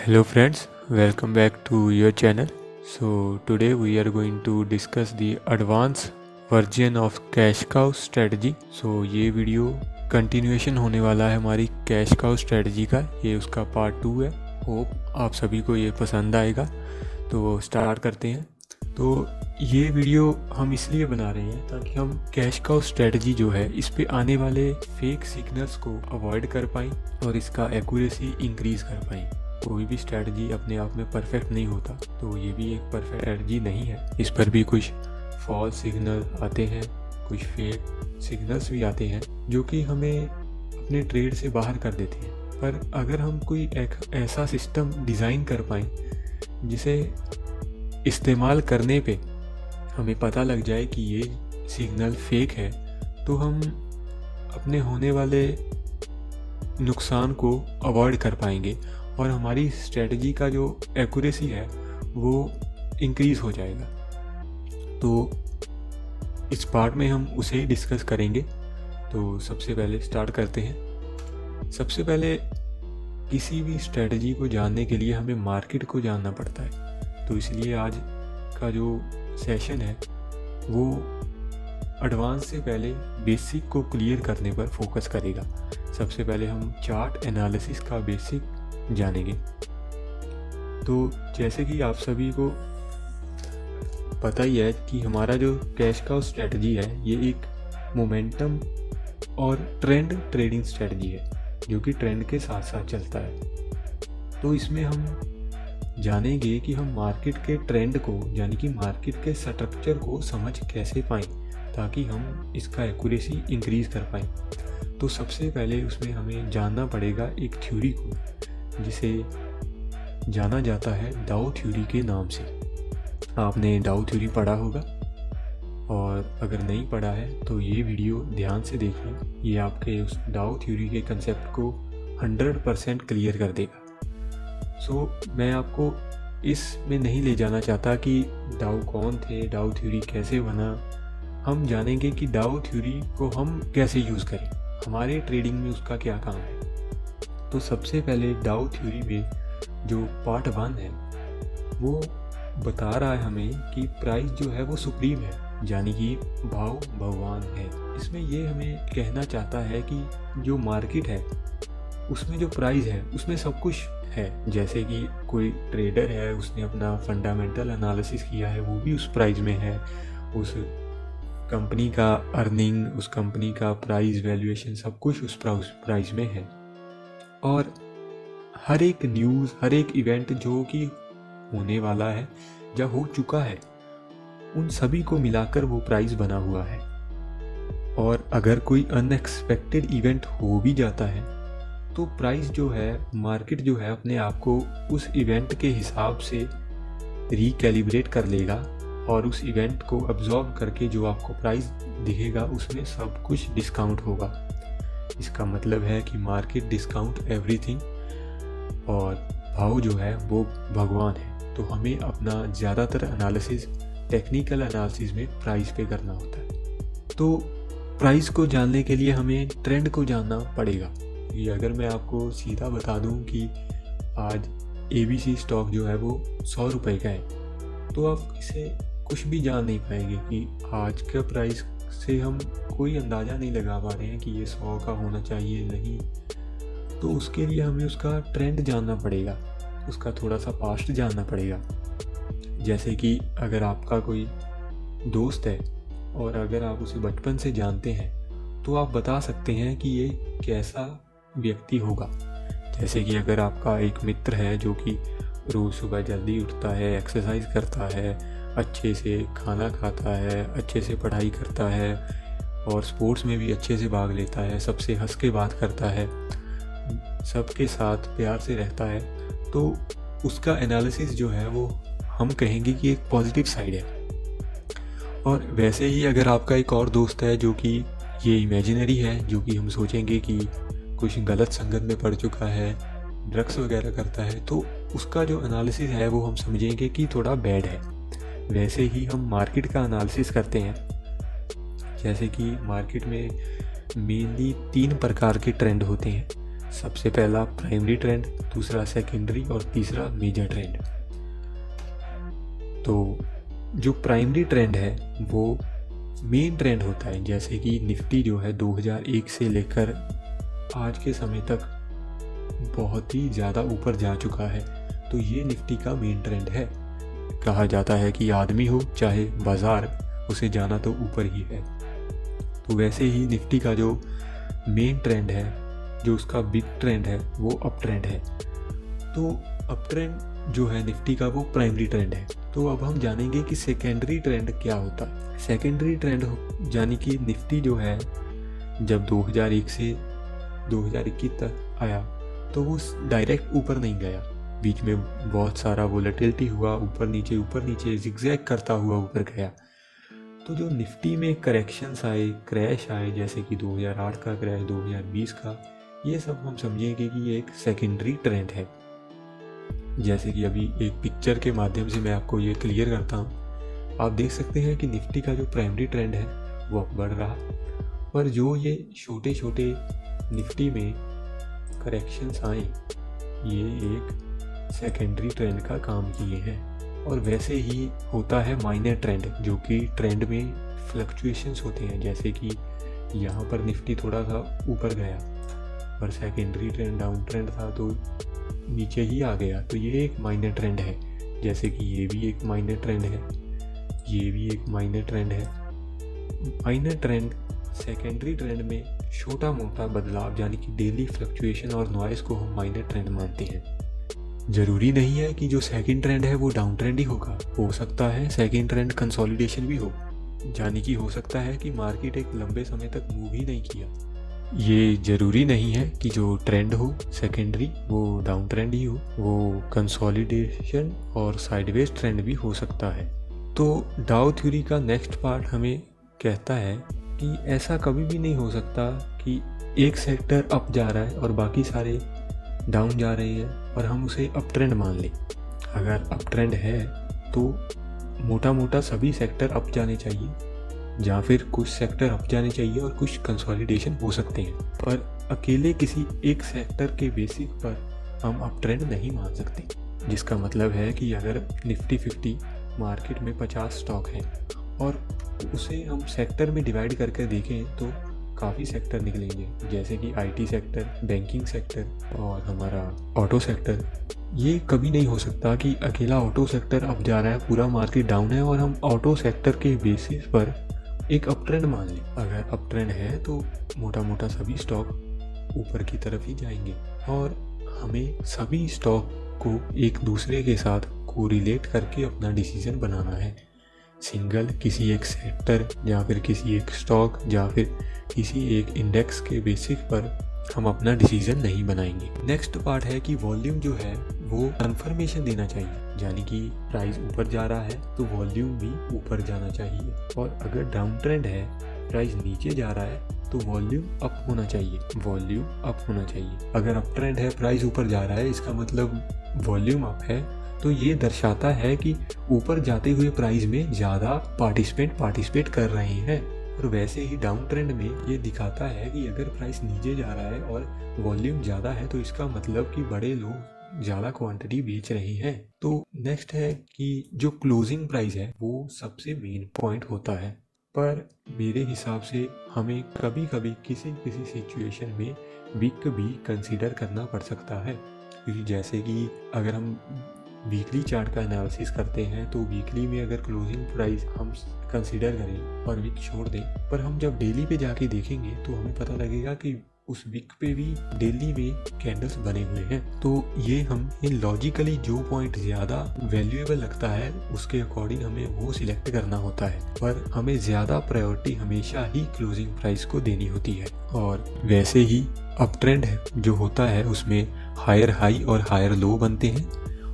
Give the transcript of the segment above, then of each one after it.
Hello friends, welcome back to your channel. So today we are going to discuss the advanced version of cash cow strategy. So ये video continuation होने वाला है हमारी cash cow strategy का। ये उसका part 2 है। Hope आप सभी को ये पसंद आएगा। तो स्टार्ट करते हैं। तो ये वीडियो हम इसलिए बना रहे हैं ताकि हम कैश काउ स्ट्रेटजी जो है इस पे आने वाले फेक सिग्नल्स को अवॉइड कर पाएँ और इसका एक्यूरेसी इंक्रीज़ कर पाएँ। कोई भी स्ट्रेटजी अपने आप में परफेक्ट नहीं होता, तो ये भी एक परफेक्ट स्ट्रेटजी नहीं है। इस पर भी कुछ फॉल्स सिग्नल आते हैं, कुछ फेक सिग्नल्स भी आते हैं जो कि हमें अपने ट्रेड से बाहर कर देते हैं। पर अगर हम कोई एक ऐसा सिस्टम डिज़ाइन कर पाएँ जिसे इस्तेमाल करने पे हमें पता लग जाए कि ये सिग्नल फेक है, तो हम अपने होने वाले नुकसान को अवॉइड कर पाएंगे और हमारी स्ट्रेटजी का जो एक्यूरेसी है वो इंक्रीज़ हो जाएगा। तो इस पार्ट में हम उसे ही डिस्कस करेंगे। तो सबसे पहले स्टार्ट करते हैं। सबसे पहले किसी भी स्ट्रेटजी को जानने के लिए हमें मार्केट को जानना पड़ता है। तो इसलिए आज का जो सेशन है वो एडवांस से पहले बेसिक को क्लियर करने पर फोकस करेगा। सबसे पहले हम चार्ट एनालिसिस का बेसिक जानेंगे। तो जैसे कि आप सभी को पता ही है कि हमारा जो कैश काउ स्ट्रेटजी है ये एक मोमेंटम और ट्रेंड ट्रेडिंग स्ट्रेटजी है जो कि ट्रेंड के साथ साथ चलता है। तो इसमें हम जानेंगे कि हम मार्केट के ट्रेंड को यानी कि मार्केट के स्ट्रक्चर को समझ कैसे पाएँ ताकि हम इसका एक्यूरेसी इंक्रीज़ कर पाएँ। तो सबसे पहले उसमें हमें जानना पड़ेगा एक थ्योरी को जिसे जाना जाता है डाउ थ्योरी के नाम से। आपने डाउ थ्योरी पढ़ा होगा और अगर नहीं पढ़ा है तो ये वीडियो ध्यान से देखें। ये आपके उस डाउ थ्योरी के कंसेप्ट को 100% क्लियर कर देगा। सो मैं आपको इसमें नहीं ले जाना चाहता कि डाउ कौन थे, डाउ थ्योरी कैसे बना। हम जानेंगे कि डाउ थ्योरी को हम कैसे यूज़ करें, हमारे ट्रेडिंग में उसका क्या काम है। तो सबसे पहले डाउ थ्योरी में जो पार्ट 1 है वो बता रहा है हमें कि प्राइस जो है वो सुप्रीम है, यानी कि भाव भगवान है। इसमें ये हमें कहना चाहता है कि जो मार्केट है उसमें जो प्राइस है उसमें सब कुछ है। जैसे कि कोई ट्रेडर है, उसने अपना फंडामेंटल एनालिसिस किया है, वो भी उस प्राइस में है। उस कंपनी का अर्निंग, उस कंपनी का प्राइस वैल्यूएशन सब कुछ उस प्राइस में है। और हर एक न्यूज़, हर एक इवेंट जो कि होने वाला है या हो चुका है, उन सभी को मिलाकर वो प्राइस बना हुआ है। और अगर कोई अनएक्सपेक्टेड इवेंट हो भी जाता है तो प्राइस जो है, मार्केट जो है, अपने आप को उस इवेंट के हिसाब से रिकैलिब्रेट कर लेगा और उस इवेंट को अब्जॉर्ब करके जो आपको प्राइस दिखेगा उसमें सब कुछ डिस्काउंट होगा। इसका मतलब है कि मार्केट डिस्काउंट एवरीथिंग और भाव जो है वो भगवान है। तो हमें अपना ज़्यादातर एनालिसिस टेक्निकल एनालिसिस में प्राइस पे करना होता है। तो प्राइस को जानने के लिए हमें ट्रेंड को जानना पड़ेगा। ये अगर मैं आपको सीधा बता दूं कि आज ABC स्टॉक जो है वो 100 रुपये का है, तो आप इसे कुछ भी जान नहीं पाएंगे कि आज का प्राइस से हम कोई अंदाज़ा नहीं लगा पा रहे हैं कि ये 100 का होना चाहिए नहीं। तो उसके लिए हमें उसका ट्रेंड जानना पड़ेगा, उसका थोड़ा सा पास्ट जानना पड़ेगा। जैसे कि अगर आपका कोई दोस्त है और अगर आप उसे बचपन से जानते हैं तो आप बता सकते हैं कि ये कैसा व्यक्ति होगा। जैसे कि अगर आपका एक मित्र है जो कि रोज़ सुबह जल्दी उठता है, एक्सरसाइज करता है, अच्छे से खाना खाता है, अच्छे से पढ़ाई करता है और स्पोर्ट्स में भी अच्छे से भाग लेता है, सबसे हंस के बात करता है, सबके साथ प्यार से रहता है, तो उसका एनालिसिस जो है वो हम कहेंगे कि एक पॉजिटिव साइड है। और वैसे ही अगर आपका एक और दोस्त है जो कि ये इमेजिनरी है, जो कि हम सोचेंगे कि कुछ गलत संगत में पड़ चुका है, ड्रग्स वगैरह करता है, तो उसका जो एनालिसिस है वो हम समझेंगे कि थोड़ा बैड है। वैसे ही हम मार्केट का एनालिसिस करते हैं। जैसे कि मार्केट में मेनली 3 प्रकार के ट्रेंड होते हैं। सबसे पहला प्राइमरी ट्रेंड, दूसरा सेकेंडरी और तीसरा मेजर ट्रेंड। तो जो प्राइमरी ट्रेंड है वो मेन ट्रेंड होता है, जैसे कि निफ्टी जो है 2001 से लेकर आज के समय तक बहुत ही ज़्यादा ऊपर जा चुका है। तो ये निफ्टी का मेन ट्रेंड है। कहा जाता है कि आदमी हो चाहे बाज़ार, उसे जाना तो ऊपर ही है। तो वैसे ही निफ्टी का जो मेन ट्रेंड है, जो उसका बिग ट्रेंड है, वो अप ट्रेंड है। तो अप ट्रेंड जो है निफ्टी का वो प्राइमरी ट्रेंड है। तो अब हम जानेंगे कि सेकेंडरी ट्रेंड क्या होता है। सेकेंडरी ट्रेंड यानी कि निफ्टी जो है जब 2001 से 2021 तक आया तो वो डायरेक्ट ऊपर नहीं गया, बीच में बहुत सारा वोलेटिलिटी हुआ, ऊपर नीचे जिगजैग करता हुआ ऊपर गया। तो जो निफ्टी में करेक्शंस आए, क्रैश आए, जैसे कि 2008 का क्रैश, 2020 का, ये सब हम समझेंगे कि ये एक सेकेंडरी ट्रेंड है। जैसे कि अभी एक पिक्चर के माध्यम से मैं आपको ये क्लियर करता हूँ। आप देख सकते हैं कि निफ्टी का जो प्राइमरी ट्रेंड है वो बढ़ रहा, पर जो ये छोटे छोटे निफ्टी में करेक्शंस आए, ये एक सेकेंडरी ट्रेंड का काम किए हैं। और वैसे ही होता है माइनर ट्रेंड, जो कि ट्रेंड में फ्लक्चुएशंस होते हैं। जैसे कि यहाँ पर निफ्टी थोड़ा सा ऊपर गया, पर सेकेंडरी ट्रेंड डाउन ट्रेंड था तो नीचे ही आ गया, तो ये एक माइनर ट्रेंड है। जैसे कि ये भी एक माइनर ट्रेंड है, ये भी एक माइनर ट्रेंड है। माइनर ट्रेंड सेकेंडरी ट्रेंड में छोटा मोटा बदलाव यानी कि डेली फ्लक्चुएशन और नॉइस को हम माइनर ट्रेंड मानते हैं। ज़रूरी नहीं है कि जो सेकंड ट्रेंड है वो डाउन ट्रेंड ही होगा, हो सकता है सेकंड ट्रेंड कंसोलिडेशन भी हो, यानी कि हो सकता है कि मार्केट एक लंबे समय तक मूव ही नहीं किया। ये ज़रूरी नहीं है कि जो ट्रेंड हो सेकेंडरी वो डाउन ट्रेंड ही हो, वो कंसोलिडेशन और साइडवेज ट्रेंड भी हो सकता है। तो डाउ थ्योरी का नेक्स्ट पार्ट हमें कहता है कि ऐसा कभी भी नहीं हो सकता कि एक सेक्टर अप जा रहा है और बाकी सारे डाउन जा रहे हैं और हम उसे अप ट्रेंड मान लें। अगर अप ट्रेंड है तो मोटा मोटा सभी सेक्टर अप जाने चाहिए, या फिर कुछ सेक्टर अप जाने चाहिए और कुछ कंसोलिडेशन हो सकते हैं, पर अकेले किसी एक सेक्टर के बेसिस पर हम अप ट्रेंड नहीं मान सकते। जिसका मतलब है कि अगर निफ्टी 50 मार्केट में 50 स्टॉक हैं और उसे हम सेक्टर में डिवाइड करके देखें तो काफ़ी सेक्टर निकलेंगे, जैसे कि आईटी सेक्टर, बैंकिंग सेक्टर और हमारा ऑटो सेक्टर। ये कभी नहीं हो सकता कि अकेला ऑटो सेक्टर अप जा रहा है, पूरा मार्केट डाउन है और हम ऑटो सेक्टर के बेसिस पर एक अप ट्रेंड मान लें। अगर अप ट्रेंड है तो मोटा मोटा सभी स्टॉक ऊपर की तरफ ही जाएंगे और हमें सभी स्टॉक को एक दूसरे के साथ कोरिलेट करके अपना डिसीजन बनाना है। सिंगल किसी एक सेक्टर या फिर किसी एक स्टॉक या फिर किसी एक इंडेक्स के बेसिस पर हम अपना डिसीजन नहीं बनाएंगे। नेक्स्ट पार्ट है कि वॉल्यूम जो है वो कंफर्मेशन देना चाहिए, यानी कि प्राइस ऊपर जा रहा है तो वॉल्यूम भी ऊपर जाना चाहिए, और अगर डाउन ट्रेंड है, प्राइस नीचे जा रहा है तो वॉल्यूम अप होना चाहिए, वॉल्यूम अप होना चाहिए। अगर अप ट्रेंड है, प्राइस ऊपर जा रहा है, इसका मतलब वॉल्यूम अप है, तो ये दर्शाता है कि ऊपर जाते हुए प्राइस में ज़्यादा पार्टिसिपेट कर रहे हैं। और वैसे ही डाउन ट्रेंड में ये दिखाता है कि अगर प्राइस नीचे जा रहा है और वॉल्यूम ज़्यादा है तो इसका मतलब कि बड़े लोग ज़्यादा क्वांटिटी बेच रहे हैं। तो नेक्स्ट है कि जो क्लोजिंग प्राइस है वो सबसे मेन पॉइंट होता है, पर मेरे हिसाब से हमें कभी कभी किसी सिचुएशन में वीक भी कंसीडर करना पड़ सकता है, क्योंकि जैसे कि अगर हम वीकली चार्ट का एनालिसिस करते हैं तो वीकली में अगर क्लोजिंग प्राइस हम कंसीडर करें और वीक छोड़ दें, पर हम जब डेली पे जाके देखेंगे तो हमें पता लगेगा कि उस वीक पे भी डेली में कैंडल्स बने हुए हैं। तो ये हमें लॉजिकली जो पॉइंट ज़्यादा वैल्यूएबल लगता है उसके अकॉर्डिंग हमें वो सिलेक्ट करना होता है, पर हमें ज़्यादा प्रायोरिटी हमेशा ही क्लोजिंग प्राइस को देनी होती है। और वैसे ही अप ट्रेंड जो होता है उसमें हायर हाई और हायर लो बनते हैं,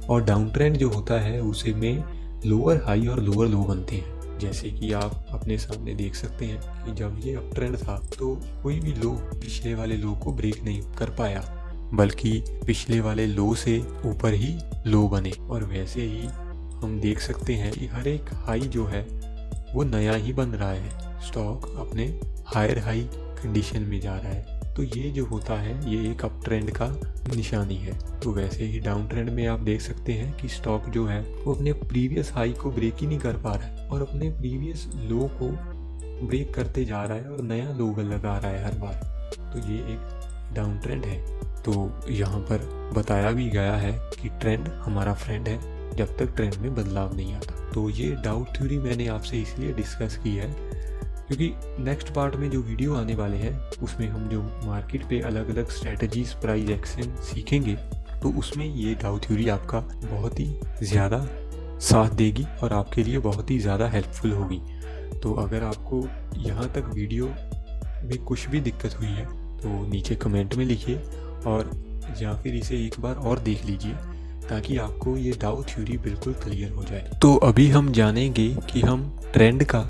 और डाउन ट्रेंड जो होता है उसे में लोअर हाई और लोअर लो बनते हैं। जैसे कि आप अपने सामने देख सकते हैं कि जब ये अप ट्रेंड था तो कोई भी लो पिछले वाले लो को ब्रेक नहीं कर पाया, बल्कि पिछले वाले लो से ऊपर ही लो बने। और वैसे ही हम देख सकते हैं कि हर एक हाई जो है वो नया ही बन रहा है, स्टॉक अपने हायर हाई कंडीशन में जा रहा है। तो ये जो होता है ये एक अप ट्रेंड का निशानी है। तो वैसे ही डाउन ट्रेंड में आप देख सकते हैं कि स्टॉक जो है वो अपने प्रीवियस हाई को ब्रेक ही नहीं कर पा रहा है और अपने प्रीवियस लो को ब्रेक करते जा रहा है और नया लो लगा रहा है हर बार। तो ये एक डाउन ट्रेंड है। तो यहाँ पर बताया भी गया है कि ट्रेंड हमारा फ्रेंड है जब तक ट्रेंड में बदलाव नहीं आता। तो ये डाउट थ्योरी मैंने आपसे इसलिए डिस्कस की है क्योंकि नेक्स्ट पार्ट में जो वीडियो आने वाले हैं उसमें हम जो मार्केट पे अलग अलग स्ट्रेटजीज प्राइस एक्शन सीखेंगे तो उसमें ये डाउ थ्योरी आपका बहुत ही ज़्यादा साथ देगी और आपके लिए बहुत ही ज़्यादा हेल्पफुल होगी। तो अगर आपको यहाँ तक वीडियो में कुछ भी दिक्कत हुई है तो नीचे कमेंट में लिखिए और या फिर इसे एक बार और देख लीजिए ताकि आपको ये डाउ थ्योरी बिल्कुल क्लियर हो जाए। तो अभी हम जानेंगे कि हम ट्रेंड का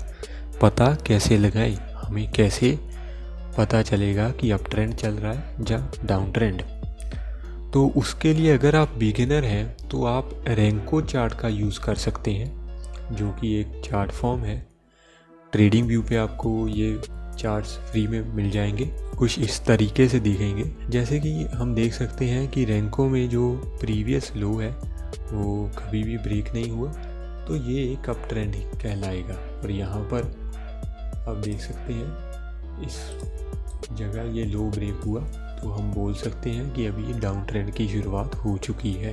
पता कैसे लगाएं, हमें कैसे पता चलेगा कि अप ट्रेंड चल रहा है या डाउन ट्रेंड। तो उसके लिए अगर आप बिगिनर हैं तो आप रेंको चार्ट का यूज़ कर सकते हैं जो कि एक चार्ट फॉर्म है। ट्रेडिंग व्यू पे आपको ये चार्ट्स फ्री में मिल जाएंगे। कुछ इस तरीके से दिखेंगे जैसे कि हम देख सकते हैं कि रेंको में जो प्रीवियस लो है वो कभी भी ब्रेक नहीं हुआ तो ये एक अप ट्रेंड ही कहलाएगा। और यहाँ पर आप देख सकते हैं इस जगह ये लो ब्रेक हुआ तो हम बोल सकते हैं कि अभी ये डाउन ट्रेंड की शुरुआत हो चुकी है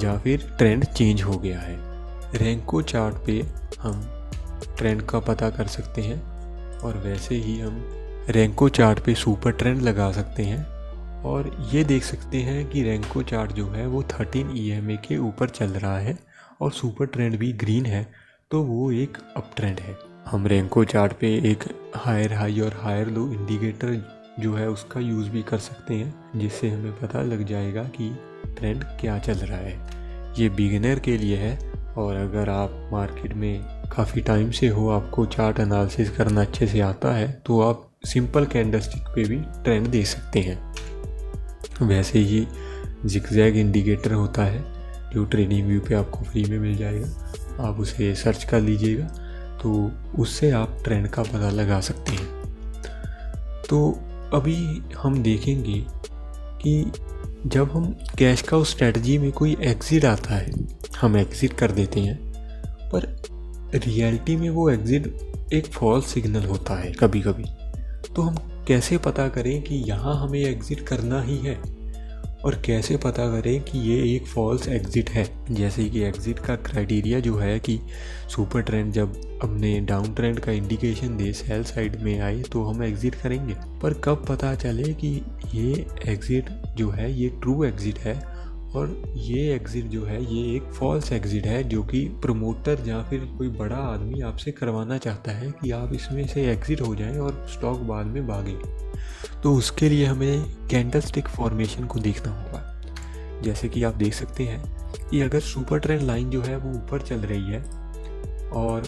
या फिर ट्रेंड चेंज हो गया है। रेंको चार्ट पे हम ट्रेंड का पता कर सकते हैं और वैसे ही हम रेंको चार्ट पे सुपर ट्रेंड लगा सकते हैं और ये देख सकते हैं कि रेंको चार्ट जो है वो 13 EMA के ऊपर चल रहा है और सुपर ट्रेंड भी ग्रीन है तो वो एक अप ट्रेंड है। हम रेंको चार्ट पे एक हायर हाई और हायर लो इंडिकेटर जो है उसका यूज़ भी कर सकते हैं जिससे हमें पता लग जाएगा कि ट्रेंड क्या चल रहा है। ये बिगिनर के लिए है और अगर आप मार्केट में काफ़ी टाइम से हो, आपको चार्ट एनालिसिस करना अच्छे से आता है तो आप सिंपल कैंडलस्टिक पे भी ट्रेंड दे सकते हैं। वैसे ही जिगजैग इंडिकेटर होता है जो ट्रेडिंग व्यू पे आपको फ्री में मिल जाएगा, आप उसे सर्च कर लीजिएगा तो उससे आप ट्रेंड का पता लगा सकते हैं। तो अभी हम देखेंगे कि जब हम कैश काउ स्ट्रेटजी में कोई एग्ज़िट आता है हम एग्ज़िट कर देते हैं पर रियलिटी में वो एग्ज़िट एक फॉल्स सिग्नल होता है कभी कभी। तो हम कैसे पता करें कि यहाँ हमें एग्ज़िट करना ही है और कैसे पता करें कि ये एक फॉल्स एग्ज़िट है। जैसे कि एग्ज़िट का क्राइटेरिया जो है कि सुपर ट्रेंड जब अपने डाउन ट्रेंड का इंडिकेशन दे सेल साइड में आए तो हम एग्ज़िट करेंगे। पर कब पता चले कि ये एग्ज़िट जो है ये ट्रू एग्ज़िट है और ये एग्ज़िट जो है ये एक फॉल्स एग्ज़िट है जो कि प्रमोटर या फिर कोई बड़ा आदमी आपसे करवाना चाहता है कि आप इसमें से एग्ज़िट हो जाएं और स्टॉक बाद में भागे। तो उसके लिए हमें कैंडलस्टिक फॉर्मेशन को देखना होगा। जैसे कि आप देख सकते हैं कि अगर सुपर ट्रेंड लाइन जो है वो ऊपर चल रही है और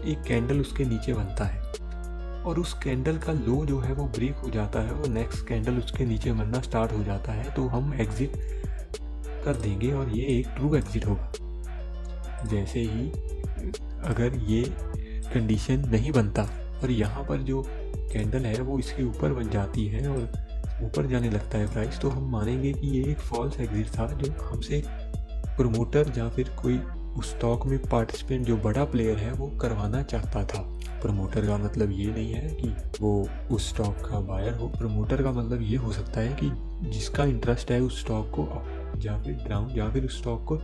एक कैंडल उसके नीचे बनता है और उस कैंडल का लो जो है वो ब्रेक हो जाता है और नेक्स्ट कैंडल उसके नीचे बनना स्टार्ट हो जाता है तो हम एग्ज़िट कर देंगे और ये एक ट्रू एग्ज़िट होगा। जैसे ही अगर ये कंडीशन नहीं बनता और यहाँ पर जो कैंडल है वो इसके ऊपर बन जाती है और ऊपर जाने लगता है प्राइस तो हम मानेंगे कि ये एक फॉल्स एग्ज़िट था जो हमसे प्रमोटर या फिर कोई उस स्टॉक में पार्टिसिपेंट जो बड़ा प्लेयर है वो करवाना चाहता था। प्रमोटर का मतलब ये नहीं है कि वो उस स्टॉक का बायर हो, प्रमोटर का मतलब ये हो सकता है कि जिसका इंटरेस्ट है उस स्टॉक को या फिर डाउन या फिर उस स्टॉक को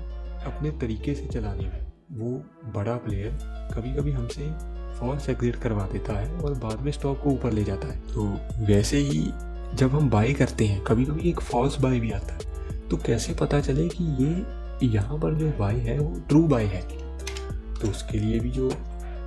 अपने तरीके से चलाने में। वो बड़ा प्लेयर कभी कभी हमसे फॉल्स एग्ज़िट करवा देता है और बाद में स्टॉक को ऊपर ले जाता है। तो वैसे ही जब हम बाई करते हैं कभी कभी एक फॉल्स बाई भी आता है तो कैसे पता चले कि ये यहाँ पर जो बाई है वो ट्रू बाई है। तो उसके लिए भी जो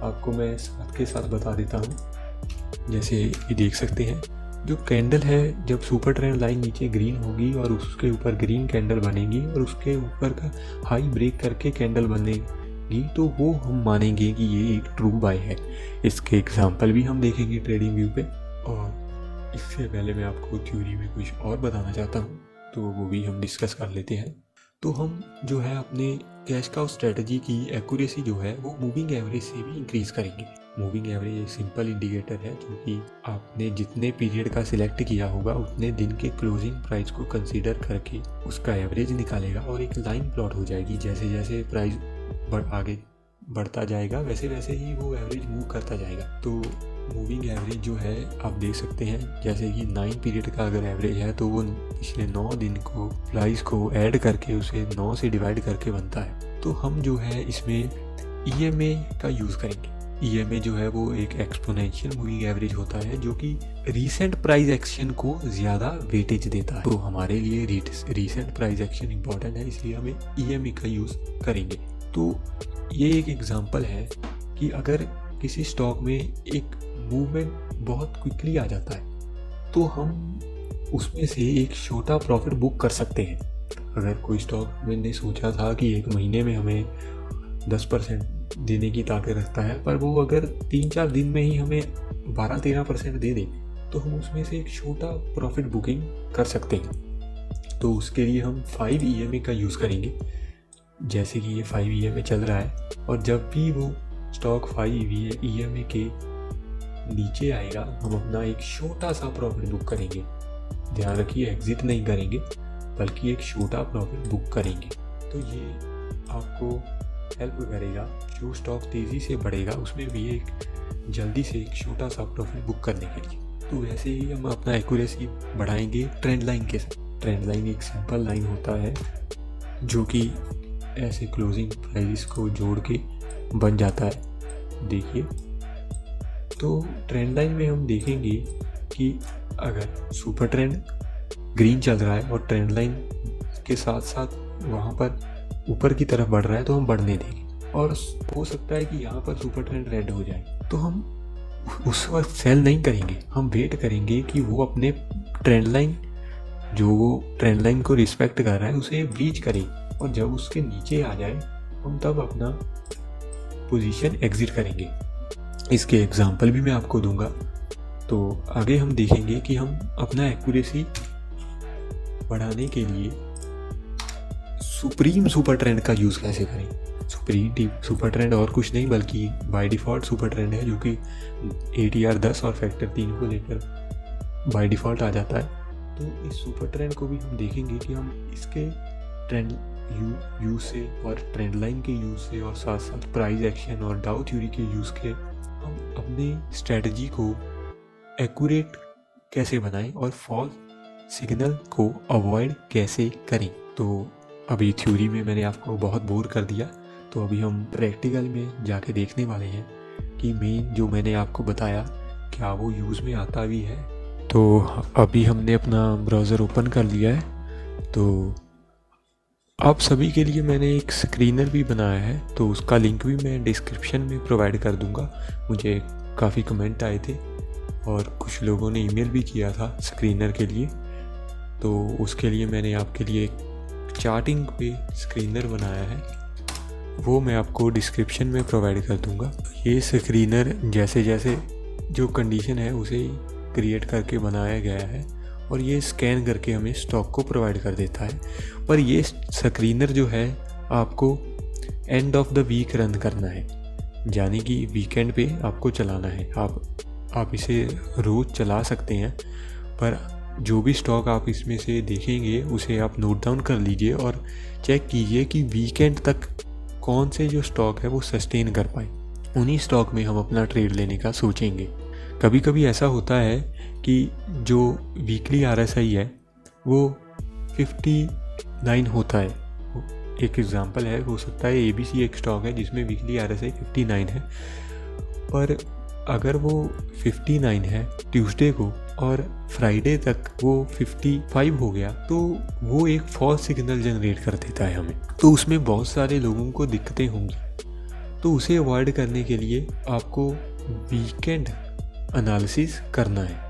आपको मैं साथ के साथ बता देता हूँ। जैसे ये देख सकते हैं जो कैंडल है जब सुपर ट्रेंड लाइन नीचे ग्रीन होगी और उसके ऊपर ग्रीन कैंडल बनेगी और उसके ऊपर का हाई ब्रेक करके कैंडल बनेगी तो वो हम मानेंगे कि ये एक ट्रू बाय है। इसके एग्जांपल भी हम देखेंगे ट्रेडिंग व्यू पे। और इससे पहले मैं आपको थ्योरी में कुछ और बताना चाहता हूँ तो वो भी हम डिस्कस कर लेते हैं। तो हम जो है अपने कैश काउ स्ट्रेटजी की एक्यूरेसी जो है वो मूविंग एवरेज से भी इंक्रीज़ करेंगे। मूविंग एवरेज एक सिंपल इंडिकेटर है जो कि आपने जितने पीरियड का सिलेक्ट किया होगा उतने दिन के क्लोजिंग प्राइस को कंसीडर करके उसका एवरेज निकालेगा और एक लाइन प्लॉट हो जाएगी। जैसे जैसे प्राइस आगे बढ़ता जाएगा वैसे वैसे ही वो एवरेज मूव करता जाएगा। तो मूविंग एवरेज जो है आप देख सकते हैं, जैसे कि 9 पीरियड का अगर एवरेज है तो वो पिछले 9 दिन को प्राइस को ऐड करके उसे 9 से डिवाइड करके बनता है। तो हम जो है इसमें EMA का यूज़ करेंगे। EMA जो है वो एक एक्सपोनेंशियल मूविंग एवरेज होता है जो कि रीसेंट प्राइस एक्शन को ज़्यादा वेटेज देता है। तो हमारे लिए रीसेंट प्राइस एक्शन इंपॉर्टेंट है, इसलिए हमें EMA का यूज़ करेंगे। तो ये एक एग्जांपल है कि अगर किसी स्टॉक में एक मूवमेंट बहुत क्विकली आ जाता है तो हम उसमें से एक छोटा प्रॉफिट बुक कर सकते हैं। अगर कोई स्टॉक मैंने सोचा था कि एक महीने में हमें 10% देने की ताकत रखता है, पर वो अगर 3-4 दिन में ही हमें 12-13% दे दे तो हम उसमें से एक छोटा प्रॉफिट बुकिंग कर सकते हैं। तो उसके लिए हम 5 EMA का यूज़ करेंगे। जैसे कि ये 5 EMA चल रहा है और जब भी वो स्टॉक 5 EMA के नीचे आएगा हम अपना एक छोटा सा प्रॉफिट बुक करेंगे। ध्यान रखिए, एग्जिट नहीं करेंगे बल्कि एक छोटा प्रॉफिट बुक करेंगे। तो ये आपको हेल्प करेगा, जो स्टॉक तेज़ी से बढ़ेगा उसमें भी एक जल्दी से एक छोटा सा प्रॉफिट बुक करने के लिए। तो वैसे ही हम अपना एक्यूरेसी बढ़ाएंगे ट्रेंड लाइन के साथ। ट्रेंड लाइन एक सिंपल लाइन होता है जो कि ऐसे क्लोजिंग प्राइस को जोड़ के बन जाता है। देखिए, तो ट्रेंड लाइन में हम देखेंगे कि अगर सुपर ट्रेंड ग्रीन चल रहा है और ट्रेंड लाइन के साथ साथ वहाँ पर ऊपर की तरफ बढ़ रहा है तो हम बढ़ने देंगे, और हो सकता है कि यहाँ पर सुपर ट्रेंड रेड हो जाए तो हम उस वक्त सेल नहीं करेंगे। हम वेट करेंगे कि वो अपने ट्रेंड लाइन, जो वो ट्रेंड लाइन को रिस्पेक्ट कर रहा है, उसे ब्रीच करे, और जब उसके नीचे आ जाए हम तब अपना पोजीशन एग्जिट करेंगे। इसके एग्जांपल भी मैं आपको दूंगा। तो आगे हम देखेंगे कि हम अपना एक्यूरेसी बढ़ाने के लिए सुप्रीम सुपर ट्रेंड का यूज़ कैसे करें। सुप्रीम सुपर ट्रेंड और कुछ नहीं बल्कि बाय डिफ़ॉल्ट सुपर ट्रेंड है जो कि ATR 10 और फैक्टर 3 को लेकर बाय डिफ़ॉल्ट आ जाता है। तो इस सुपर ट्रेंड को भी हम देखेंगे कि हम इसके ट्रेंड यूज़ से और ट्रेंड लाइन के यूज़ से और साथ साथ प्राइस एक्शन और डाउ थ्योरी के यूज़ के हम अपनी स्ट्रेटजी को एक्यूरेट कैसे बनाएं और फॉल्स सिग्नल को अवॉइड कैसे करें। तो अभी थ्योरी में मैंने आपको बहुत बोर कर दिया, तो अभी हम प्रैक्टिकल में जाके देखने वाले हैं कि मेन जो मैंने आपको बताया क्या वो यूज़ में आता भी है। तो अभी हमने अपना ब्राउज़र ओपन कर लिया है। तो आप सभी के लिए मैंने एक स्क्रीनर भी बनाया है, तो उसका लिंक भी मैं डिस्क्रिप्शन में प्रोवाइड कर दूंगा। मुझे काफ़ी कमेंट आए थे और कुछ लोगों ने ईमेल भी किया था स्क्रीनर के लिए, तो उसके लिए मैंने आपके लिए एक चार्टिंग पे स्क्रीनर बनाया है, वो मैं आपको डिस्क्रिप्शन में प्रोवाइड कर दूंगा। ये स्क्रीनर जैसे जैसे जो कंडीशन है उसे क्रिएट करके बनाया गया है और ये स्कैन करके हमें स्टॉक को प्रोवाइड कर देता है। पर ये स्क्रीनर जो है आपको end of the week run करना है, यानी कि वीकेंड पे आपको चलाना है। आप इसे रोज़ चला सकते हैं, पर जो भी स्टॉक आप इसमें से देखेंगे उसे आप नोट डाउन कर लीजिए और चेक कीजिए कि वीकेंड तक कौन से जो स्टॉक है वो सस्टेन कर पाए। उन्हीं स्टॉक में हम अपना ट्रेड लेने का सोचेंगे। कभी कभी ऐसा होता है कि जो वीकली RSI है वो 59 होता है। एक एग्जांपल है, हो सकता है ABC एक स्टॉक है जिसमें वीकली RSI 59 है, पर अगर वो 59 है ट्यूसडे को और फ्राइडे तक वो 55 हो गया तो वो एक फॉल्स सिग्नल जनरेट कर देता है हमें। तो उसमें बहुत सारे लोगों को दिक्कतें होंगी, तो उसे अवॉइड करने के लिए आपको वीकेंड एनालिसिस करना है।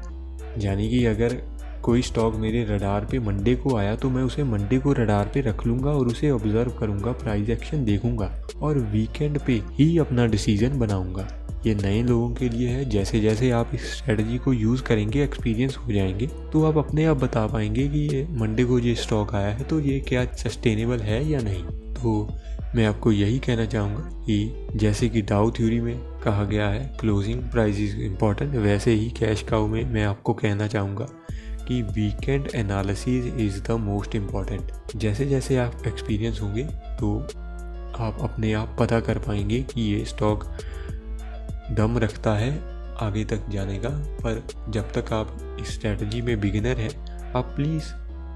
यानी कि अगर कोई स्टॉक मेरे रडार पे मंडे को आया तो मैं उसे मंडे को रडार पे रख लूँगा और उसे ऑब्जर्व करूँगा, प्राइस एक्शन देखूँगा और वीकेंड पे ही अपना डिसीजन बनाऊँगा। ये नए लोगों के लिए है। जैसे जैसे आप इस स्ट्रेटजी को यूज़ करेंगे, एक्सपीरियंस हो जाएंगे, तो आप अपने आप बता पाएंगे कि ये मंडे को ये स्टॉक आया है तो ये क्या सस्टेनेबल है या नहीं। तो मैं आपको यही कहना चाहूँगा कि जैसे कि डाउ थ्योरी में कहा गया है क्लोजिंग प्राइस इज़ इम्पॉर्टेंट, वैसे ही कैश काउ में मैं आपको कहना चाहूँगा कि weekend analysis is the most important. जैसे जैसे आप एक्सपीरियंस होंगे तो आप अपने आप पता कर पाएंगे कि ये स्टॉक दम रखता है आगे तक जाने का। पर जब तक आप इस स्ट्रैटेजी में बिगिनर हैं, आप प्लीज़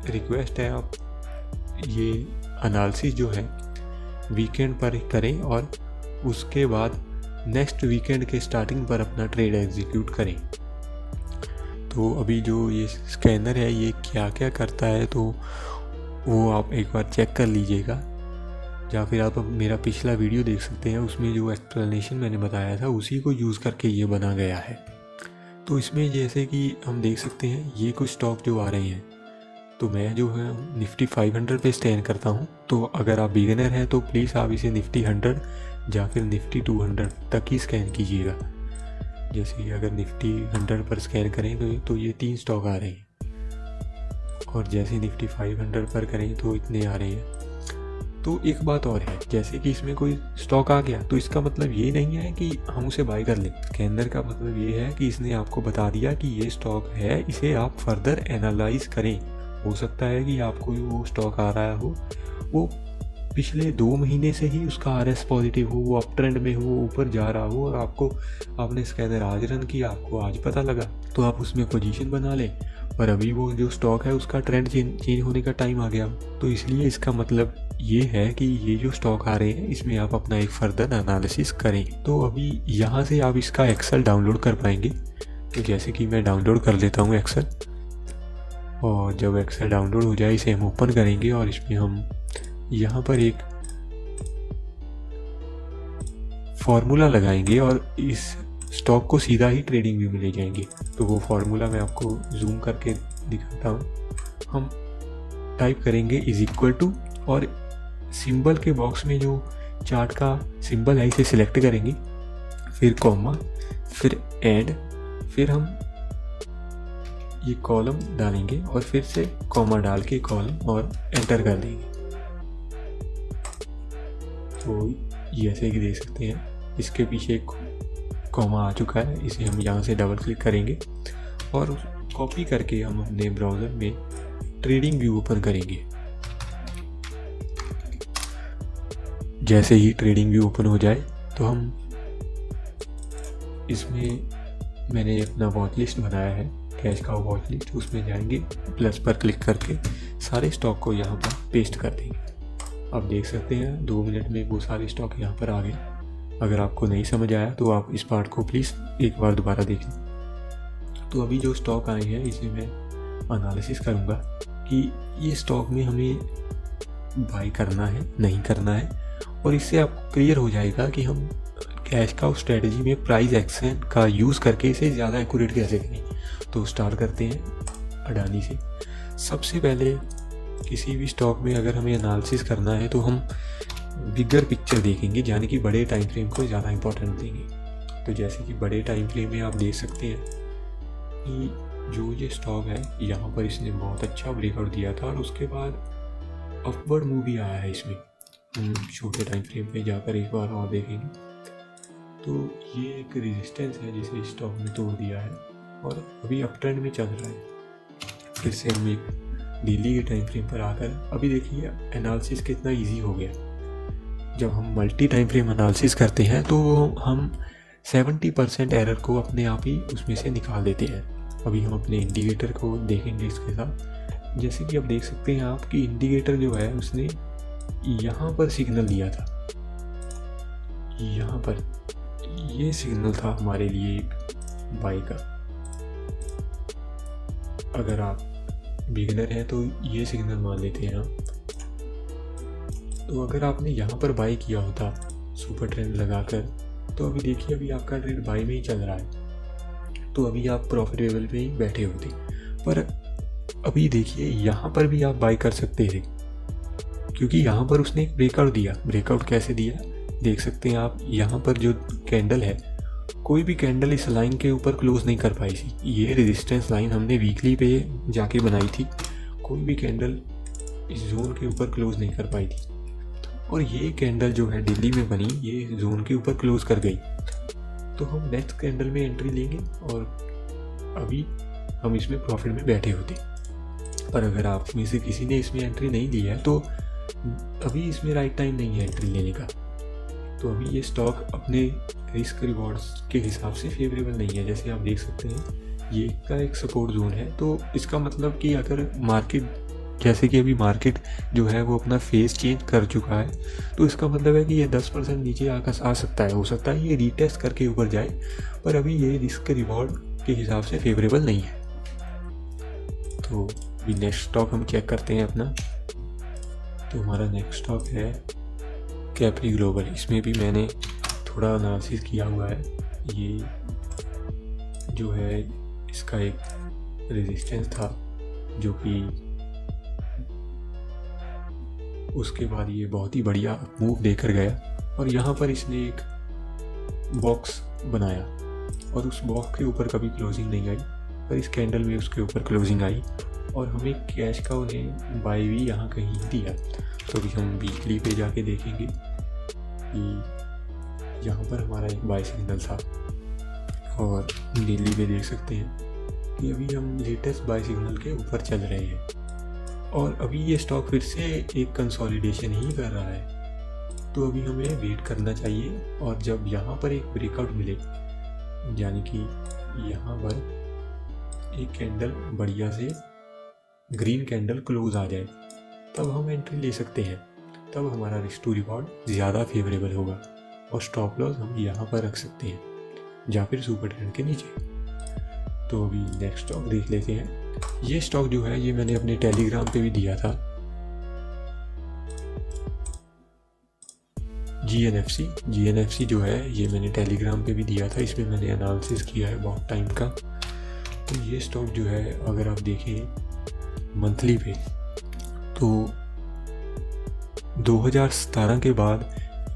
रिक्वेस्ट है आप ये एनालिसिस जो है वीकेंड पर करें और उसके बाद नेक्स्ट वीकेंड के स्टार्टिंग पर अपना ट्रेड एग्जीक्यूट करें। तो अभी जो ये स्कैनर है ये क्या क्या करता है तो वो आप एक बार चेक कर लीजिएगा, या फिर आप मेरा पिछला वीडियो देख सकते हैं, उसमें जो एक्सप्लेनेशन मैंने बताया था उसी को यूज़ करके ये बना गया है। तो इसमें जैसे कि हम देख सकते हैं ये कुछ स्टॉक जो आ रहे हैं, तो मैं जो है निफ्टी 500 पे स्टैंड करता हूँ। तो अगर आप बिगिनर हैं तो प्लीज़ आप इसे निफ्टी 100 या फिर निफ्टी 200 तक ही स्कैन कीजिएगा। जैसे अगर निफ्टी 100 पर स्कैन करें तो ये 3 स्टॉक आ रहे हैं, और जैसे निफ्टी 500 पर करें तो इतने आ रहे हैं। तो एक बात और है, जैसे कि इसमें कोई स्टॉक आ गया तो इसका मतलब ये नहीं है कि हम उसे बाय कर लें। स्कैनर का मतलब ये है कि इसने आपको बता दिया कि ये स्टॉक है, इसे आप फर्दर एनालाइज करें। हो सकता है कि आपको वो स्टॉक आ रहा हो वो पिछले 2 महीने से ही उसका RS पॉजिटिव हो, वो अप ट्रेंड में हो, वो ऊपर जा रहा हो, और आपने स्कैनर आज रन किया, आपको आज पता लगा तो आप उसमें पोजीशन बना लें। पर अभी वो जो स्टॉक है उसका ट्रेंड चेंज होने का टाइम आ गया, तो इसलिए इसका मतलब ये है कि ये जो स्टॉक आ रहे हैं इसमें आप अपना एक फर्दर एनालिसिस करें। तो अभी यहाँ से आप इसका एक्सेल डाउनलोड कर पाएंगे। तो जैसे कि मैं डाउनलोड कर लेता हूँ एक्सेल, और जब एक्सेल डाउनलोड हो जाए इसे हम ओपन करेंगे और इसमें हम यहाँ पर एक फॉर्मूला लगाएंगे और इस स्टॉक को सीधा ही ट्रेडिंग व्यू में ले जाएंगे। तो वो फार्मूला मैं आपको जूम करके दिखाता हूँ। हम टाइप करेंगे इज इक्वल टू, और सिंबल के बॉक्स में जो चार्ट का सिंबल है इसे सिलेक्ट करेंगे, फिर कॉमा, फिर एंड, फिर हम ये कॉलम डालेंगे और फिर से कॉमा डाल के कॉलम और एंटर कर देंगे। तो जैसे कि देख सकते हैं इसके पीछे एक कॉमा आ चुका है, इसे हम यहाँ से डबल क्लिक करेंगे और कॉपी करके हम अपने ब्राउज़र में ट्रेडिंग व्यू ओपन करेंगे। जैसे ही ट्रेडिंग व्यू ओपन हो जाए तो हम इसमें मैंने अपना वॉच लिस्ट बनाया है, कैश काउ वॉच लिस्ट, उसमें जाएंगे, प्लस पर क्लिक करके सारे स्टॉक को यहाँ पर पेस्ट कर देंगे। आप देख सकते हैं 2 मिनट में वो सारे स्टॉक यहाँ पर आ गए। अगर आपको नहीं समझ आया तो आप इस पार्ट को प्लीज़ एक बार दोबारा देख लें। तो अभी जो स्टॉक आए हैं इसे मैं एनालिसिस करूँगा कि ये स्टॉक में हमें बाई करना है नहीं करना है, और इससे आपको क्लियर हो जाएगा कि हम कैश काउ स्ट्रेटजी में प्राइस एक्शन का यूज़ करके इसे ज़्यादा एक्यूरेट कैसे करें। तो स्टार्ट करते हैं अडानी से। सबसे पहले किसी भी स्टॉक में अगर हमें एनालिसिस करना है तो हम बिगर पिक्चर देखेंगे, यानी कि बड़े टाइम फ्रेम को ज़्यादा इंपॉर्टेंट देंगे। तो जैसे कि बड़े टाइम फ्रेम में आप देख सकते हैं कि जो ये स्टॉक है यहाँ पर इसने बहुत अच्छा ब्रेकआउट दिया था और उसके बाद अपवर्ड मूव भी आया है इसमें। छोटे टाइम फ्रेम पे जाकर एक बार और देखेंगे तो ये एक रेजिस्टेंस है जिसे स्टॉक ने तोड़ दिया है और अभी अप ट्रेंड में चल रहा है। फिर से हम एक डेली के टाइम फ्रेम पर आकर अभी देखिए एनालिसिस कितना इजी हो गया। जब हम मल्टी टाइम फ्रेम एनालिसिस करते हैं तो हम 70% एरर को अपने आप ही उसमें से निकाल देते हैं। अभी हम अपने इंडिकेटर को देखेंगे इसके साथ। जैसे कि आप देख सकते हैं आप कि इंडिकेटर जो है उसने यहाँ पर सिग्नल दिया था, यहाँ पर ये सिग्नल था हमारे लिए एक बाई का। अगर आप बिगिनर हैं तो ये सिग्नल मान लेते हैं हम। तो अगर आपने यहाँ पर बाई किया होता सुपर ट्रेंड लगाकर तो अभी देखिए अभी आपका ट्रेड बाई में ही चल रहा है, तो अभी आप प्रॉफिट लेवल पे ही बैठे होते। पर अभी देखिए यहाँ पर भी आप बाई कर सकते थे क्योंकि यहाँ पर उसने एक ब्रेकआउट दिया। ब्रेकआउट कैसे दिया देख सकते हैं आप। यहाँ पर जो कैंडल है कोई भी कैंडल इस लाइन के ऊपर क्लोज नहीं कर पाई थी। ये रेजिस्टेंस लाइन हमने वीकली पे जाके बनाई थी, कोई भी कैंडल इस जोन के ऊपर क्लोज नहीं कर पाई थी। और ये कैंडल जो है दिल्ली में बनी, ये जोन के ऊपर क्लोज कर गई, तो हम नेक्स्ट कैंडल में एंट्री लेंगे और अभी हम इसमें प्रॉफिट में बैठे होते। पर अगर आप में से किसी ने इसमें एंट्री नहीं ली है तो अभी इसमें राइट टाइम नहीं है एंट्री लेने का। तो अभी ये स्टॉक अपने रिस्क रिवॉर्ड्स के हिसाब से फेवरेबल नहीं है। जैसे आप देख सकते हैं ये का एक सपोर्ट जोन है, तो इसका मतलब कि अगर मार्केट, जैसे कि अभी मार्केट जो है वो अपना फेस चेंज कर चुका है, तो इसका मतलब है कि ये 10% नीचे आ सकता है। हो सकता है ये रीटेस्ट करके ऊपर जाए, पर अभी ये रिस्क रिवॉर्ड के हिसाब से फेवरेबल नहीं है। तो अभी नेक्स्ट स्टॉक हम चेक करते हैं अपना। तो हमारा नेक्स्ट स्टॉक है कैप्री ग्लोबल। इसमें भी मैंने थोड़ा एनालिसिस किया हुआ है। ये जो है इसका एक रेजिस्टेंस था जो कि उसके बाद ये बहुत ही बढ़िया मूव देकर गया और यहाँ पर इसने एक बॉक्स बनाया और उस बॉक्स के ऊपर कभी क्लोजिंग नहीं आई, पर इस कैंडल में उसके ऊपर क्लोजिंग आई और हमें कैश का उन्हें बाय भी यहाँ कहीं दिया। तो अभी हम वीकली पे जाके देखेंगे कि यहाँ पर हमारा एक बाय सिग्नल था और डेली पे देख सकते हैं कि अभी हम लेटेस्ट बाय सिग्नल के ऊपर चल रहे हैं और अभी ये स्टॉक फिर से एक कंसोलिडेशन ही कर रहा है। तो अभी हमें वेट करना चाहिए और जब यहाँ पर एक ब्रेकआउट मिले, यानी कि यहाँ पर एक कैंडल बढ़िया से ग्रीन कैंडल क्लोज आ जाए, तब हम एंट्री ले सकते हैं। तब हमारा रिस्क टू रिवॉर्ड ज़्यादा फेवरेबल होगा और स्टॉप लॉस हम यहाँ पर रख सकते हैं या फिर सुपर ट्रेंड के नीचे। तो अभी नेक्स्ट स्टॉक देख लेते हैं। ये स्टॉक जो है ये मैंने अपने टेलीग्राम पे भी दिया था, GNFC जो है ये मैंने टेलीग्राम पे भी दिया था। इसमें मैंने एनालिसिस किया है बहुत टाइम का। तो ये स्टॉक जो है अगर आप देखें मंथली पे, तो 2017 के बाद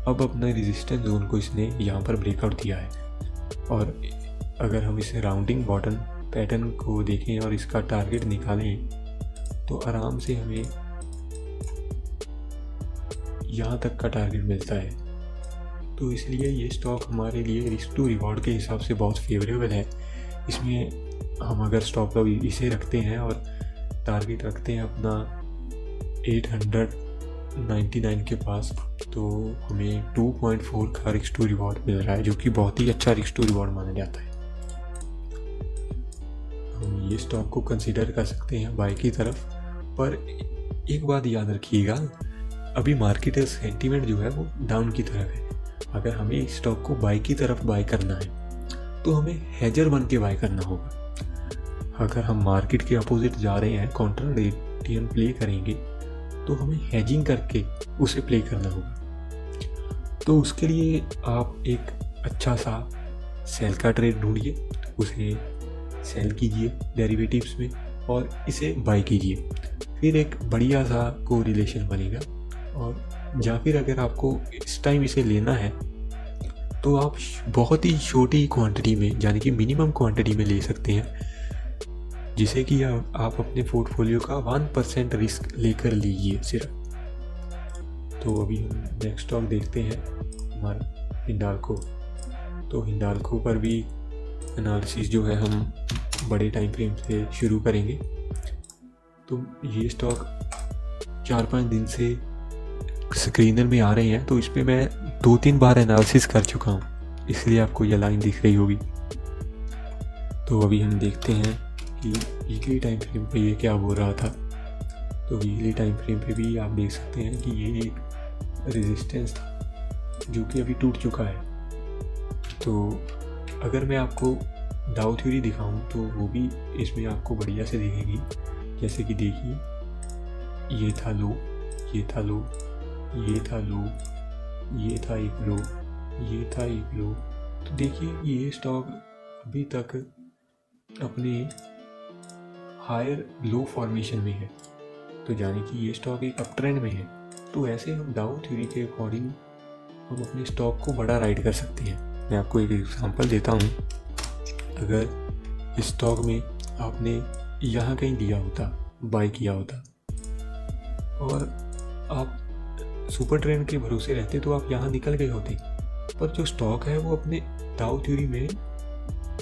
अब अपना रेजिस्टेंस जोन को इसने यहाँ पर ब्रेकआउट दिया है और अगर हम इसे राउंडिंग बॉटम पैटर्न को देखें और इसका टारगेट निकालें तो आराम से हमें यहाँ तक का टारगेट मिलता है। तो इसलिए ये स्टॉक हमारे लिए रिस्क टू रिवॉर्ड के हिसाब से बहुत फेवरेबल है। इसमें हम अगर स्टॉप लॉस इसे रखते हैं और टारगेट रखते हैं अपना 899 के पास, तो हमें 2.4 का रिस्क टू रिवॉर्ड मिल रहा है, जो कि बहुत ही अच्छा रिस्क टू रिवॉर्ड माना जाता है। हम ये स्टॉक को कंसीडर कर सकते हैं बाय की तरफ। पर एक बात याद रखिएगा, अभी मार्केट सेंटीमेंट जो है वो डाउन की तरफ है। अगर हमें इस स्टॉक को बाय की तरफ बाय करना है तो हमें हेजर बन के बाय करना होगा। अगर हम मार्केट के अपोजिट जा रहे हैं, कॉन्ट्रारियन प्ले करेंगे, तो हमें हेजिंग करके उसे प्ले करना होगा। तो उसके लिए आप एक अच्छा सा सेल का ट्रेड ढूंढिए, उसे सेल कीजिए डेरिवेटिव्स में और इसे बाय कीजिए, फिर एक बढ़िया सा कोरिलेशन बनेगा। और या फिर अगर आपको इस टाइम इसे लेना है तो आप बहुत ही छोटी क्वांटिटी में, यानी कि मिनिमम क्वांटिटी में ले सकते हैं, जिसे कि आप अपने पोर्टफोलियो का 1% रिस्क लेकर लीजिए सिर्फ। तो अभी हम नेक्स्ट स्टॉक देखते हैं हमारा हिंडाल्को। तो हिंडाल्को पर भी एनालिसिस जो है हम बड़े टाइम फ्रेम से शुरू करेंगे। तो ये स्टॉक 4-5 दिन से स्क्रीनर में आ रहे हैं, तो इस पर मैं 2-3 बार एनालिसिस कर चुका हूँ, इसलिए आपको ये लाइन दिख रही होगी। तो अभी हम देखते हैं कि वीकली टाइम फ्रेम पे ये क्या बोल रहा था। तो वीकली टाइम फ्रेम पे भी आप देख सकते हैं कि ये एक रेजिस्टेंस था जो कि अभी टूट चुका है। तो अगर मैं आपको डाउ थ्योरी दिखाऊं तो वो भी इसमें आपको बढ़िया से दिखेगी। जैसे कि देखिए, ये था लो, ये था लो, ये था लो, ये था एक लो, ये था एक लो। तो देखिए ये स्टॉक अभी तक अपने हायर लो फॉर्मेशन में है, तो यानी कि ये स्टॉक एक अप ट्रेंड में है। तो ऐसे हम डाउ थ्योरी के अकॉर्डिंग हम अपने स्टॉक को बड़ा राइड कर सकते हैं। मैं आपको एक एग्जांपल देता हूँ। अगर इस स्टॉक में आपने यहाँ कहीं दिया होता, बाय किया होता, और आप सुपर ट्रेंड के भरोसे रहते तो आप यहाँ निकल गए होते, पर जो स्टॉक है वो अपने डाउ थ्योरी में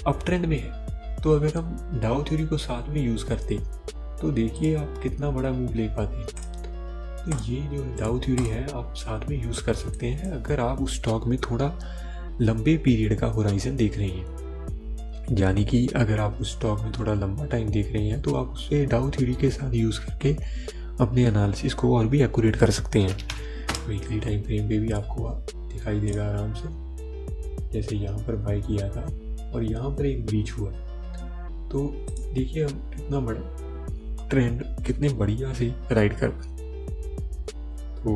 अप ट्रेंड में है। तो अगर हम डाउ थ्योरी को साथ में यूज़ करते तो देखिए आप कितना बड़ा मूव ले पाते। तो ये जो डाउ थ्योरी है आप साथ में यूज़ कर सकते हैं अगर आप उस स्टॉक में थोड़ा लंबे पीरियड का होराइजन देख रहे हैं। यानी कि अगर आप उस स्टॉक में थोड़ा लंबा टाइम देख रहे हैं तो आप उससे डाउ थ्योरी के साथ यूज़ करके अपने एनालिसिस को और भी एक्यूरेट कर सकते हैं। वीकली टाइम फ्रेम पे भी आपको दिखाई देगा आराम से, जैसे यहाँ पर बाई किया था और यहाँ पर एक ब्रीच हुआ। तो देखिए हम कितना बड़ा ट्रेंड कितने बढ़िया से राइड कर पाए। तो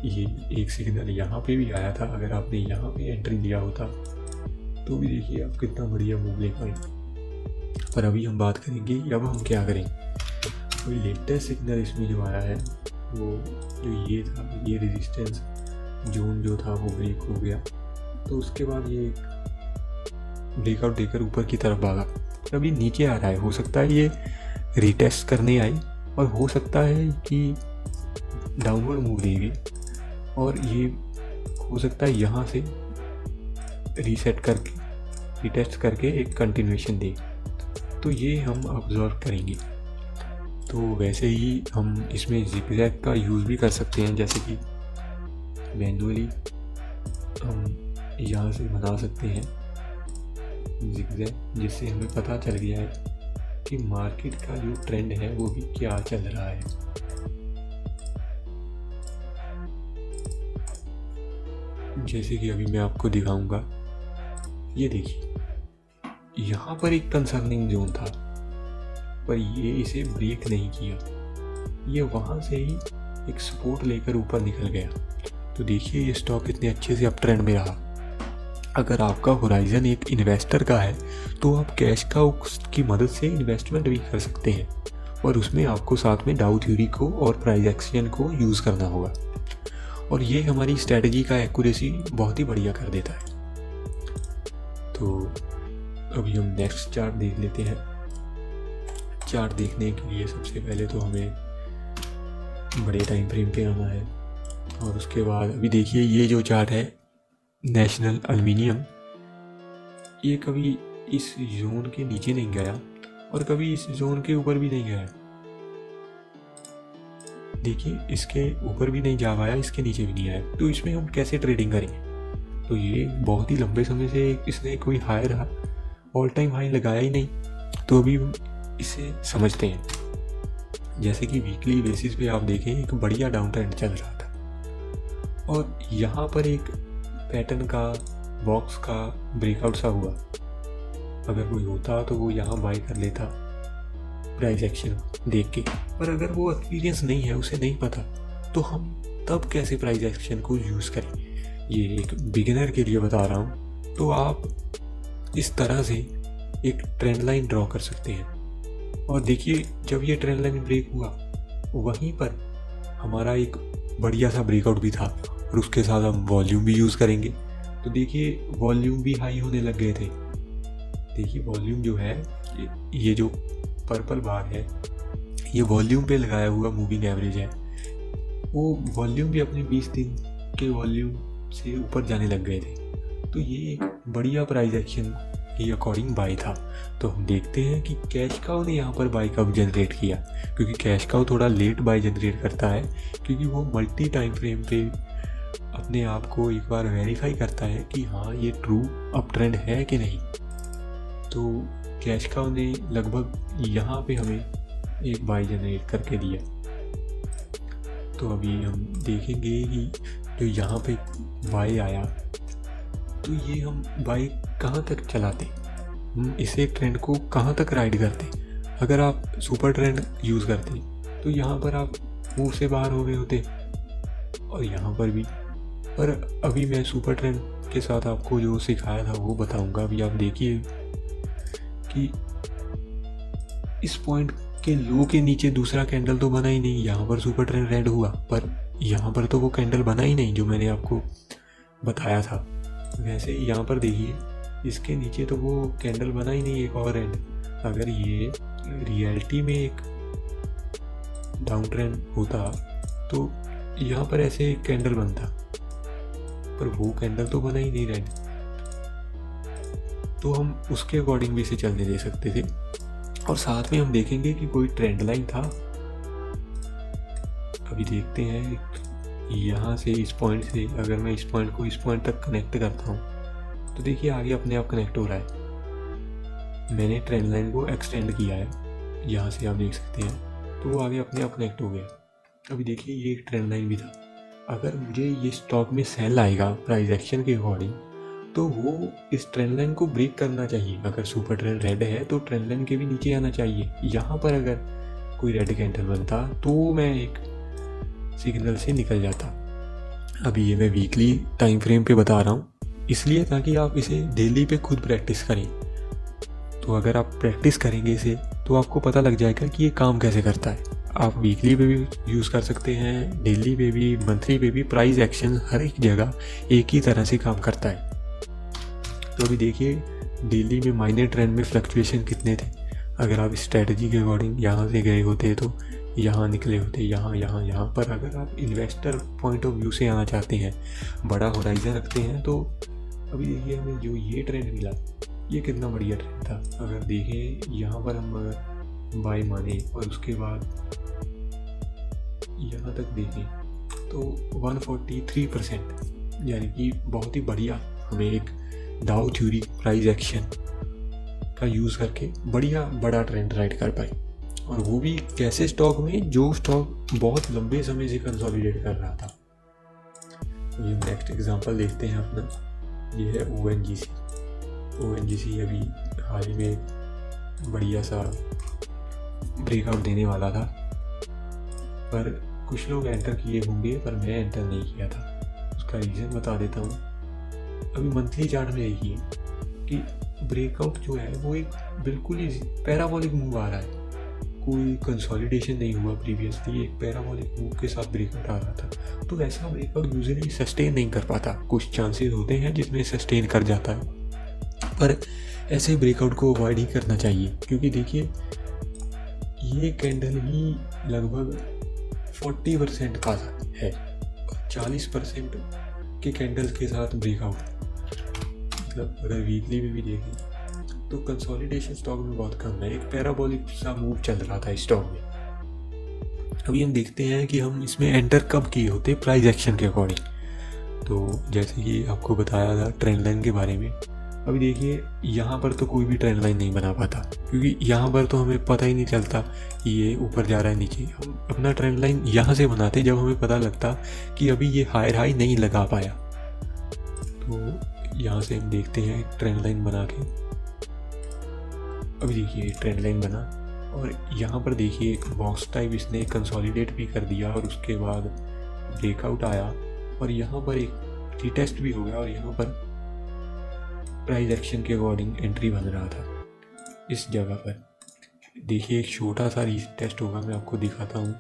ये एक सिग्नल यहाँ पे भी आया था, अगर आपने यहाँ पे एंट्री लिया होता तो भी देखिए आप कितना बढ़िया मूव ले पाए। पर अभी हम बात करेंगे अब हम क्या करें। कोई लेटेस्ट सिग्नल इसमें जो आया है वो जो ये था, ये रेजिस्टेंस जोन जो था वो ब्रेक हो गया, तो उसके बाद ये ब्रेकआउट देकर ऊपर की तरफ भागा। अभी नीचे आ रहा है, हो सकता है ये रीटेस्ट करने आए और हो सकता है कि डाउनवर्ड मूव देगी और ये हो सकता है यहाँ से रीसेट करके रीटेस्ट करके एक कंटिन्यूएशन दे। तो ये हम ऑब्जर्व करेंगे। तो वैसे ही हम इसमें ज़िगज़ैग का यूज़ भी कर सकते हैं, जैसे कि मैनुअली हम यहाँ से बना सकते हैं ज़िगज़ैग, जिससे हमें पता चल गया है कि मार्केट का जो ट्रेंड है वो भी क्या चल रहा है। जैसे कि अभी मैं आपको दिखाऊंगा, ये देखिए यहाँ पर एक कंसर्निंग जोन था पर ये इसे ब्रेक नहीं किया, ये वहाँ से ही एक सपोर्ट लेकर ऊपर निकल गया। तो देखिए ये स्टॉक इतने अच्छे से अप ट्रेंड में रहा। अगर आपका होराइजन एक इन्वेस्टर का है तो आप कैश का की मदद से इन्वेस्टमेंट भी कर सकते हैं और उसमें आपको साथ में डाउ थ्योरी को और प्राइस एक्शन को यूज़ करना होगा और ये हमारी स्ट्रैटेजी का एक्यूरेसी बहुत ही बढ़िया कर देता है। तो अभी हम नेक्स्ट चार्ट देख लेते हैं। चार्ट देखने के लिए सबसे पहले तो हमें बड़े टाइम फ्रेम पे आना है और उसके बाद अभी देखिए ये जो चार्ट है नेशनल एल्युमिनियम, ये कभी इस जोन के नीचे नहीं गया और कभी इस जोन के ऊपर भी नहीं गया। देखिए इसके ऊपर भी नहीं जा पाया, इसके नीचे भी नहीं आया। तो इसमें हम कैसे ट्रेडिंग करेंगे। तो ये बहुत ही लंबे समय से इसने कोई हायर ऑल टाइम हाई लगाया ही नहीं, तो अभी इसे समझते हैं। जैसे कि वीकली बेसिस पे आप देखें एक बढ़िया डाउन ट्रेंड चल रहा था और यहाँ पर एक पैटर्न का बॉक्स का ब्रेकआउट सा हुआ। अगर कोई होता तो वो यहाँ बाय कर लेता प्राइस एक्शन देख के, पर अगर वो एक्सपीरियंस नहीं है, उसे नहीं पता, तो हम तब कैसे प्राइस एक्शन को यूज़ करें। ये एक बिगिनर के लिए बता रहा हूँ। तो आप इस तरह से एक ट्रेंड लाइन ड्रॉ कर सकते हैं और देखिए जब ये ट्रेंड लाइन ब्रेक हुआ वहीं पर हमारा एक बढ़िया सा ब्रेकआउट भी था और उसके साथ हम वॉल्यूम भी यूज़ करेंगे। तो देखिए वॉल्यूम भी हाई होने लग गए थे। देखिए वॉल्यूम जो है ये जो पर्पल बार है ये वॉल्यूम पे लगाया हुआ मूविंग एवरेज है, वो वॉल्यूम भी अपने 20 दिन के वॉल्यूम से ऊपर जाने लग गए थे। तो ये एक बढ़िया प्राइस एक्शन के अकॉर्डिंग बाय था। तो हम देखते हैं कि कैश काउ ने यहाँ पर बाय कब जनरेट किया, क्योंकि कैश काउ थोड़ा लेट बाय जनरेट करता है क्योंकि वो मल्टी टाइम फ्रेम पे अपने आप को एक बार वेरीफाई करता है कि हाँ ये ट्रू अप ट्रेंड है कि नहीं। तो कैश काउ ने लगभग यहाँ पे हमें एक बाय जनरेट करके दिया। तो अभी हम देखेंगे कि जो यहाँ पे बाय आया तो ये हम बाय कहाँ तक चलाते, हम इसे ट्रेंड को कहाँ तक राइड करते। अगर आप सुपर ट्रेंड यूज़ करते तो यहाँ पर आप मूव से बाहर हो गए होते और यहाँ पर भी। पर अभी मैं सुपर ट्रेंड के साथ आपको जो सिखाया था वो बताऊंगा। अभी आप देखिए कि इस पॉइंट के लो के नीचे दूसरा कैंडल तो बना ही नहीं। यहाँ पर सुपर ट्रेंड रेड हुआ पर यहाँ पर तो वो कैंडल बना ही नहीं जो मैंने आपको बताया था। वैसे यहाँ पर देखिए इसके नीचे तो वो कैंडल बना ही नहीं एक और रेड। अगर ये रियलिटी में एक डाउन ट्रेंड होता तो यहाँ पर ऐसे एक कैंडल बनता, पर वो कैंडल तो बना ही नहीं रेड, तो हम उसके अकॉर्डिंग भी इसे चलने दे सकते थे। और साथ में हम देखेंगे कि कोई ट्रेंड लाइन था। अभी देखते हैं यहाँ से इस पॉइंट से, अगर मैं इस पॉइंट को इस पॉइंट तक कनेक्ट करता हूँ तो देखिए आगे अपने आप कनेक्ट हो रहा है। मैंने ट्रेंड लाइन को एक्सटेंड किया है, यहाँ से आप देख सकते हैं, तो वो आगे अपने आप कनेक्ट हो गया। अभी देखिए ये एक ट्रेंड लाइन भी था। अगर मुझे ये स्टॉक में सेल आएगा प्राइस एक्शन के अकॉर्डिंग, तो वो इस ट्रेंड लाइन को ब्रेक करना चाहिए। अगर सुपर ट्रेंड रेड है तो ट्रेंड लाइन के भी नीचे आना चाहिए। यहाँ पर अगर कोई रेड कैंडल बनता तो मैं एक सिग्नल से निकल जाता। अभी ये मैं वीकली टाइम फ्रेम पे बता रहा हूँ इसलिए ताकि आप इसे डेली पे खुद प्रैक्टिस करें। तो अगर आप प्रैक्टिस करेंगे इसे तो आपको पता लग जाएगा कि ये काम कैसे करता है। आप वीकली पे भी यूज़ कर सकते हैं, डेली पे भी, मंथली पे भी। प्राइस एक्शन हर एक जगह एक ही तरह से काम करता है। तो अभी देखिए डेली में माइनर ट्रेंड में फ्लक्चुएशन कितने थे। अगर आप स्ट्रेटजी के अकॉर्डिंग यहाँ से गए होते तो यहाँ निकले होते, यहाँ पर। अगर आप इन्वेस्टर पॉइंट ऑफ व्यू से आना चाहते हैं, बड़ा होराइजन रखते हैं, तो अभी देखिए हमें जो ये ट्रेंड मिला, ये कितना बढ़िया ट्रेंड था। अगर देखें यहाँ पर हम अगर बाय माने और उसके बाद यहाँ तक देखें तो 143%, यानी कि बहुत ही बढ़िया हमें एक डाउ थ्योरी प्राइस एक्शन का यूज़ करके बढ़िया बड़ा ट्रेंड राइड कर पाए। और वो भी कैसे स्टॉक में, जो स्टॉक बहुत लंबे समय से कंसोलिडेट कर रहा था। ये नेक्स्ट एग्जांपल देखते हैं अपना, ये है ONGC अभी हाल ही में बढ़िया सा ब्रेकआउट देने वाला था, पर कुछ लोग एंटर किए होंगे पर मैं एंटर नहीं किया था। उसका रीज़न बता देता हूँ। अभी मंथली चार्ट में यही है कि ब्रेकआउट जो है वो एक बिल्कुल ही पैराबोलिक मूव आ रहा है। कोई कंसोलिडेशन नहीं हुआ प्रीवियसली, एक पैराबोलिक मूव के साथ ब्रेकआउट आ रहा था। तो ऐसा ब्रेकआउट यूजुअली सस्टेन नहीं कर पाता। कुछ चांसेस होते हैं जिसमें सस्टेन कर जाता है, पर ऐसे ब्रेकआउट को अवॉइड ही करना चाहिए। क्योंकि देखिए ये कैंडल ही लगभग 40% का है, 40% के कैंडल्स के साथ ब्रेकआउट। मतलब अगर वीकली में भी देखें तो कंसोलिडेशन स्टॉक में बहुत कम है। एक पैराबोलिक सा मूव चल रहा था स्टॉक में। अभी हम देखते हैं कि हम इसमें एंटर कब किए होते प्राइस एक्शन के अकॉर्डिंग। तो जैसे कि आपको बताया था ट्रेंड लाइन के बारे में, अभी देखिए यहाँ पर तो कोई भी ट्रेंड लाइन नहीं बना पाता, क्योंकि यहाँ पर तो हमें पता ही नहीं चलता कि ये ऊपर जा रहा है नीचे। हम अपना ट्रेंड लाइन यहाँ से बनाते जब हमें पता लगता कि अभी ये हायर हाई नहीं लगा पाया। तो यहाँ से हम देखते हैं ट्रेंड लाइन बना के। अभी देखिए ट्रेंड लाइन बना और यहाँ पर देखिए एक बॉक्स टाइप इसने कंसोलिडेट भी कर दिया और उसके बाद ब्रेकआउट आया और यहाँ पर एक रीटेस्ट भी हो गया और यहाँ पर प्राइस एक्शन के अकॉर्डिंग एंट्री बन रहा था। इस जगह पर देखिए एक छोटा सा रीटेस्ट होगा, मैं आपको दिखाता हूँ।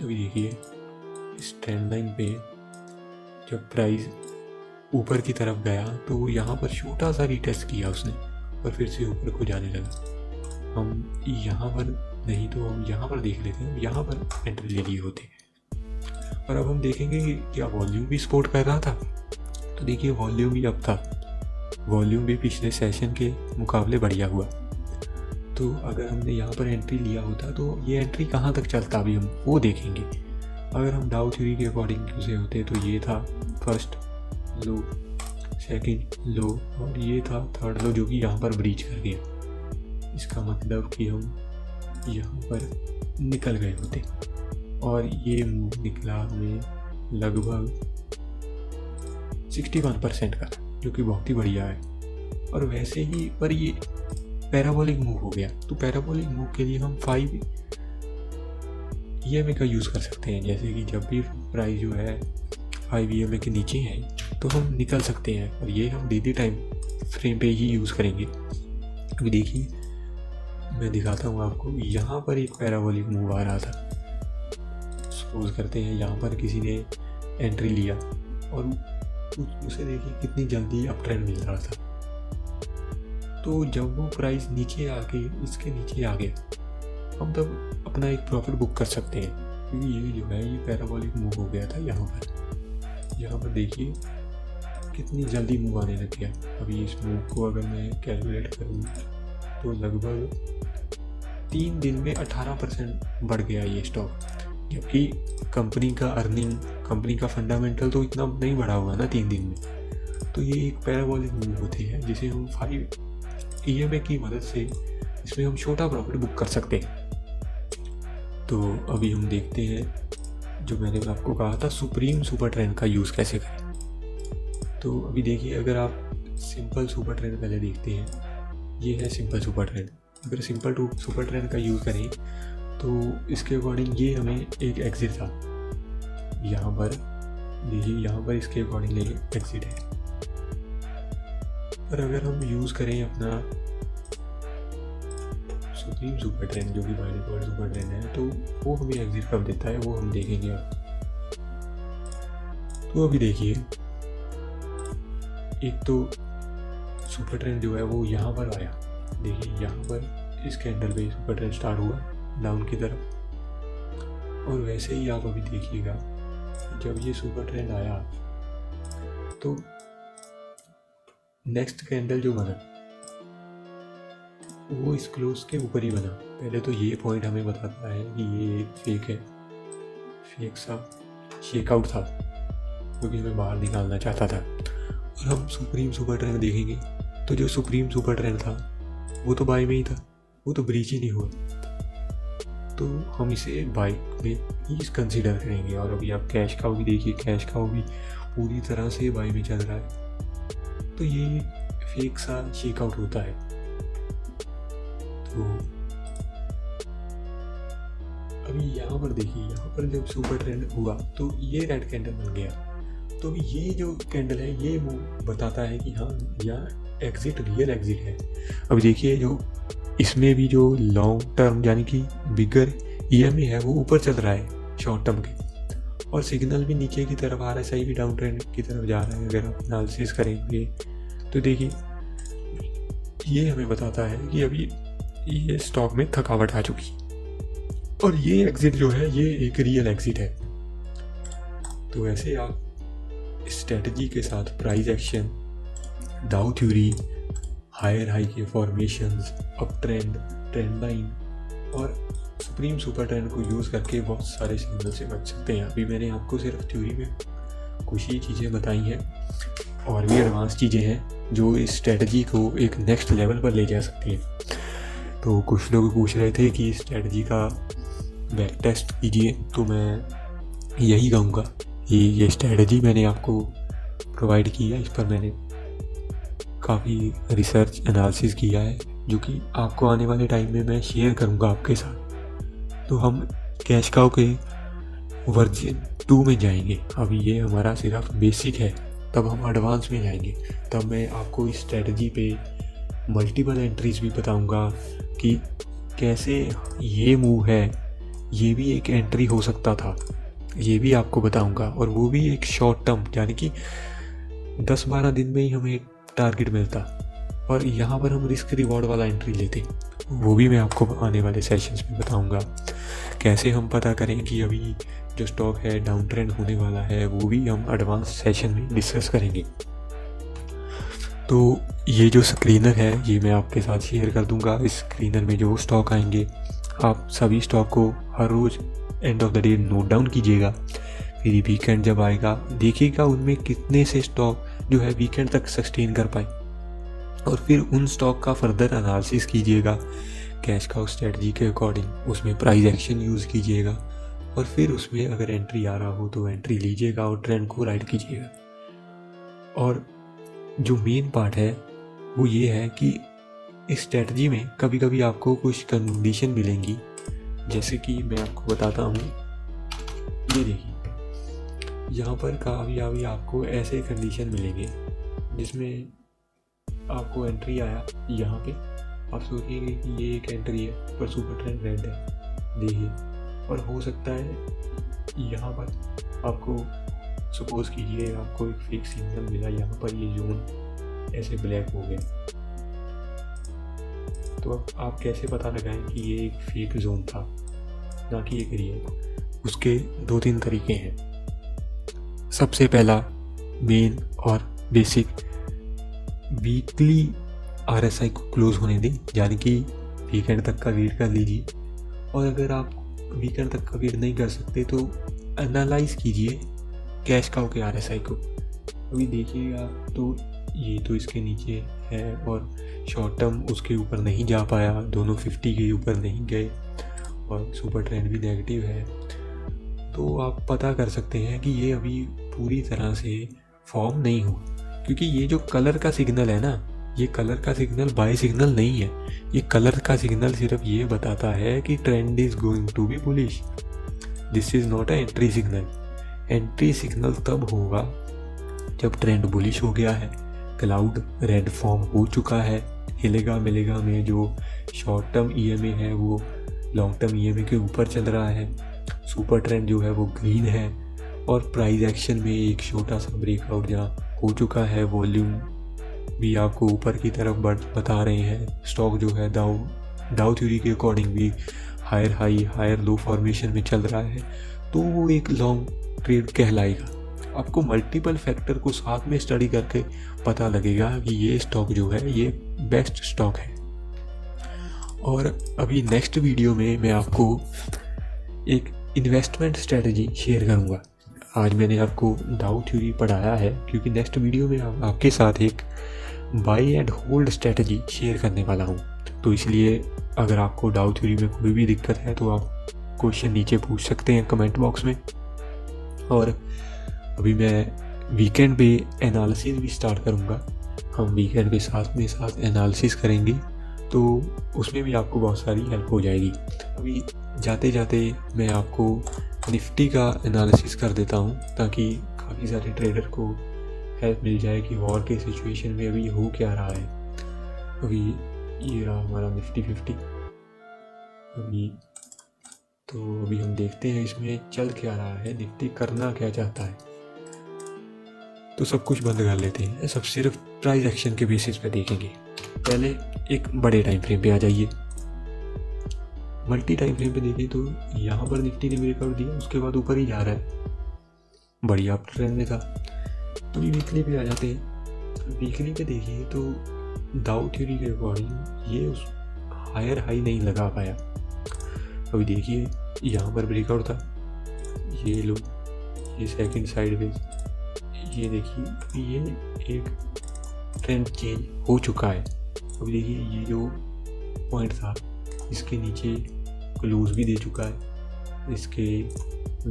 अभी देखिए इस ट्रेंड लाइन पे जब प्राइस ऊपर की तरफ गया तो यहाँ पर छोटा सा रीटेस्ट किया उसने और फिर से ऊपर को जाने लगा। हम यहाँ पर नहीं तो हम यहाँ पर देख लेते हैं, यहाँ पर एंट्री ले लिए होते। और अब हम देखेंगे कि क्या वॉल्यूम भी सपोर्ट कर रहा था। तो देखिए वॉल्यूम भी अब था, वॉल्यूम भी पिछले सेशन के मुकाबले बढ़िया हुआ। तो अगर हमने यहाँ पर एंट्री लिया होता तो ये एंट्री कहाँ तक चलता अभी हम वो देखेंगे। अगर हम डाउ थ्योरी के अकॉर्डिंग से होते तो ये था फर्स्ट लो, सेकंड लो और ये था थर्ड लो, जो कि यहाँ पर ब्रीच कर गया। इसका मतलब कि हम यहाँ पर निकल गए होते और ये मूव निकला हमें लगभग 61% का, जो कि बहुत ही बढ़िया है। और वैसे ही पर ये पैराबोलिक मूव हो गया, तो पैराबोलिक मूव के लिए हम 5 EMA का यूज़ कर सकते हैं। जैसे कि जब भी प्राइस जो है 5 EMA के नीचे है तो हम निकल सकते हैं, और ये हम डेली टाइम फ्रेम पे ही यूज़ करेंगे। अभी देखिए मैं दिखाता हूँ आपको, यहाँ पर एक पैराबोलिक मूव आ रहा था। सपोज करते हैं यहाँ पर किसी ने एंट्री लिया और उसे देखिए कितनी जल्दी अप ट्रेंड मिल रहा था। तो जब वो प्राइस नीचे आके इसके नीचे आ गया, हम तब अपना एक प्रॉफिट बुक कर सकते हैं। क्योंकि ये जो है ये पैराबोलिक मूव हो गया था यहाँ पर देखिए कितनी जल्दी मूव आने लग गया। अभी इस मूव को अगर मैं कैलकुलेट करूँ तो लगभग 3 दिन में 18% बढ़ गया ये स्टॉक, जबकि कंपनी का अर्निंग, कंपनी का फंडामेंटल तो इतना नहीं बढ़ा हुआ ना 3 दिन में। तो ये एक पैराबोलिक मूव होती है जिसे हम 5 EMA की मदद से इसमें हम छोटा प्रॉफिट बुक कर सकते हैं। तो अभी हम देखते हैं जो मैंने आपको कहा था सुप्रीम सुपर ट्रेंड का यूज़ कैसे करें। तो अभी देखिए, अगर आप सिंपल सुपर ट्रेंड पहले देखते हैं, ये है सिंपल सुपर ट्रेंड। अगर सिंपल सुपर ट्रेंड का यूज़ करें तो इसके अकॉर्डिंग ये हमें एक एग्जिट था, यहाँ पर देखिए, यहाँ पर इसके अकॉर्डिंग एक एग्जिट है। पर अगर हम यूज़ करें अपना सुप्रीम सुपर ट्रेंड जो कि बाय डिफॉल्ट सुपर ट्रेंड है, तो वो हमें एग्जिट कब देता है वो हम देखेंगे अब। तो अभी देखिए, एक तो सुपर ट्रेंड जो है वो यहाँ पर आया, देखिए यहाँ पर इस कैंडल पे सुपर ट्रेंड स्टार्ट हुआ डाउन की तरफ। और वैसे ही आप अभी देखिएगा जब ये सुपर ट्रेंड आया तो नेक्स्ट कैंडल जो बना वो इस क्लोज के ऊपर ही बना। पहले तो ये पॉइंट हमें बताता है कि ये एक फेक है, फेक सा शेकआउट था क्योंकि हमें बाहर निकालना चाहता था। और हम सुप्रीम सुपर ट्रेंड देखेंगे तो जो सुप्रीम सुपर ट्रेंड था वो तो बाय में ही था, वो तो ब्रीच ही नहीं हुआ, तो हम इसे बाय में ही कंसीडर करेंगे। और अभी आप कैश काउ भी देखिए, कैश काउ भी पूरी तरह से बाय में चल रहा है, तो ये फेक सा शेकआउट होता है। तो अभी यहाँ पर देखिए, यहाँ पर जब सुपर ट्रेंड हुआ तो ये रेड कैंडल बन गया। तो ये जो कैंडल है ये वो बताता है कि हाँ यहाँ एग्जिट, रियल एग्जिट है। अब देखिए जो इसमें भी जो लॉन्ग टर्म यानी कि बिगर EMA है वो ऊपर चल रहा है शॉर्ट टर्म के, और सिग्नल भी नीचे की तरफ RSI भी डाउन ट्रेंड की तरफ जा रहा है। अगर आप एनालिसिस करेंगे तो देखिए ये हमें बताता है कि अभी ये स्टॉक में थकावट आ चुकी है और ये एग्जिट जो है ये एक रियल एग्जिट है। तो ऐसे आप स्ट्रेटजी के साथ price action, Dow theory, higher high के formations, up trend, trend line और सुप्रीम सुपर ट्रेंड को यूज़ करके बहुत सारे सिग्नल से बच सकते हैं। अभी मैंने आपको सिर्फ थ्योरी में कुछ ही चीज़ें बताई हैं, और भी एडवांस चीज़ें हैं जो इस स्ट्रेटजी को एक नेक्स्ट लेवल पर ले जा सकती हैं। तो कुछ लोग पूछ रहे थे कि स्ट्रेटजी का बैक टेस्ट कीजिए, तो मैं यही कहूँगा कि ये स्ट्रेटजी मैंने आपको प्रोवाइड की है, इस पर मैंने काफ़ी रिसर्च एनालिसिस किया है जो कि आपको आने वाले टाइम में मैं शेयर करूँगा आपके साथ। तो हम कैश काउ के वर्जन 2 में जाएंगे। अभी ये हमारा सिर्फ बेसिक है, तब हम एडवांस में जाएंगे, तब मैं आपको इस स्ट्रेटजी पे मल्टीपल एंट्रीज भी बताऊंगा कि कैसे ये मूव है, ये भी एक एंट्री हो सकता था, ये भी आपको बताऊंगा, और वो भी एक शॉर्ट टर्म यानी कि 10-12 दिन में ही हमें टारगेट मिलता, और यहाँ पर हम रिस्क रिवॉर्ड वाला एंट्री लेते, वो भी मैं आपको आने वाले सेशंस में बताऊंगा। कैसे हम पता करें कि अभी जो स्टॉक है डाउन ट्रेंड होने वाला है, वो भी हम एडवांस सेशन में डिस्कस करेंगे। तो ये जो स्क्रीनर है ये मैं आपके साथ शेयर कर दूंगा। इस स्क्रीनर में जो स्टॉक आएंगे, आप सभी स्टॉक को हर रोज़ end of the day note down कीजिएगा। फिर वीकेंड जब आएगा देखिएगा उनमें कितने से स्टॉक जो है वीकेंड तक सस्टेन कर पाए, और फिर उन स्टॉक का फर्दर एनालिसिस कीजिएगा कैश काउ स्ट्रेटजी के अकॉर्डिंग। उसमें प्राइस एक्शन यूज़ कीजिएगा, और फिर उसमें अगर एंट्री आ रहा हो तो एंट्री लीजिएगा और ट्रेंड को राइड कीजिएगा। और जो मेन पार्ट है वो ये है कि इस स्ट्रेटजी में कभी कभी आपको कुछ कंडीशन मिलेंगी, जैसे कि मैं आपको बताता हूँ। ये देखिए यहाँ पर कभी आपको ऐसे कंडीशन मिलेंगे जिसमें आपको एंट्री आया यहाँ पे, आप सोचिएंगे कि ये एक एंट्री है पर सुपर ट्रेंड रेड है, देखिए, और हो सकता है यहाँ पर आपको सपोज कीजिए आपको एक फेक सिग्नल मिला, यहाँ पर ये जोन ऐसे ब्लैक हो गया, तो अब आप कैसे पता लगाएं कि ये एक फेक जोन था ना कि एक रियल। उसके 2-3 तरीके हैं। सबसे पहला मेन और बेसिक, वीकली RSI को क्लोज होने दें, यानी कि वीकेंड तक का वेट कर लीजिए। और अगर आप वीकेंड तक का वेट नहीं कर सकते तो एनालाइज कीजिए कैश काउ के RSI को। अभी देखिएगा तो ये तो इसके नीचे है और शॉर्ट टर्म उसके ऊपर नहीं जा पाया, दोनों 50 के ऊपर नहीं गए और सुपर ट्रेंड भी नेगेटिव है। तो आप पता कर सकते हैं कि ये अभी पूरी तरह से फॉर्म नहीं हुआ, क्योंकि ये जो कलर का सिग्नल है ना, ये कलर का सिग्नल बाय सिग्नल नहीं है। ये कलर का सिग्नल सिर्फ ये बताता है कि trend is going to be bullish. This is not a entry signal. Entry signal तब होगा जब ट्रेंड बुलिश हो गया है, क्लाउड रेड फॉर्म हो चुका है, हिलेगा मिलेगा में जो शॉर्ट टर्म EMA है वो लॉन्ग टर्म EMA के ऊपर चल रहा है, सुपर ट्रेंड जो है वो ग्रीन है और प्राइस एक्शन में एक छोटा सा ब्रेकआउट जहाँ हो चुका है, वॉल्यूम भी आपको ऊपर की तरफ बता रहे हैं। स्टॉक जो है डाउ थ्योरी के अकॉर्डिंग भी higher high higher low formation में चल रहा है, तो वो एक लॉन्ग ट्रेड कहलाएगा। आपको मल्टीपल फैक्टर को साथ में स्टडी करके पता लगेगा कि ये स्टॉक जो है ये बेस्ट स्टॉक है। और अभी नेक्स्ट वीडियो में मैं आपको एक इन्वेस्टमेंट स्ट्रेटजी शेयर करूंगा। आज मैंने आपको डाउ थ्योरी पढ़ाया है क्योंकि नेक्स्ट वीडियो में आपके साथ एक by and hold strategy share करने वाला हूं। तो इसलिए अगर आपको डाउ थ्योरी में कोई भी दिक्कत है तो आप क्वेश्चन नीचे पूछ सकते हैं कमेंट बॉक्स में। और अभी मैं वीकेंड पे एनालिसिस भी स्टार्ट करूंगा। हम वीकेंड पे साथ में साथ एनालिसिस करेंगे, तो उसमें भी आपको बहुत सारी हेल्प हो जाएगी। अभी जाते जाते मैं आपको निफ्टी का एनालिसिस कर देता हूं ताकि काफ़ी सारे ट्रेडर को हेल्प मिल जाए कि वॉर के सिचुएशन में अभी हो क्या रहा है। अभी ये रहा हमारा निफ्टी 50। अभी हम देखते हैं इसमें चल क्या रहा है, निफ्टी करना क्या चाहता है। तो सब कुछ बंद कर लेते हैं, सब सिर्फ प्राइस एक्शन के बेसिस पे देखेंगे। पहले एक बड़े टाइम फ्रेम पे आ जाइए। मल्टी टाइम फ्रेम पे देखें तो यहाँ पर निफ्टी ने ब्रेकआउट दिया, उसके बाद ऊपर ही जा रहा है, बढ़िया अप ट्रेंड में था। अभी वीकली पे आ जाते हैं। वीकली पे देखिए तो डाउ थ्योरी के अकॉर्डिंग ये उस हायर हाई नहीं लगा पाया। अभी देखिए यहाँ पर ब्रेकआउट था, ये लो, ये सेकंड साइडवेज, ये देखिए ये एक ट्रेंड चेंज हो चुका है। अभी देखिए ये जो पॉइंट था इसके नीचे क्लोज भी दे चुका है, इसके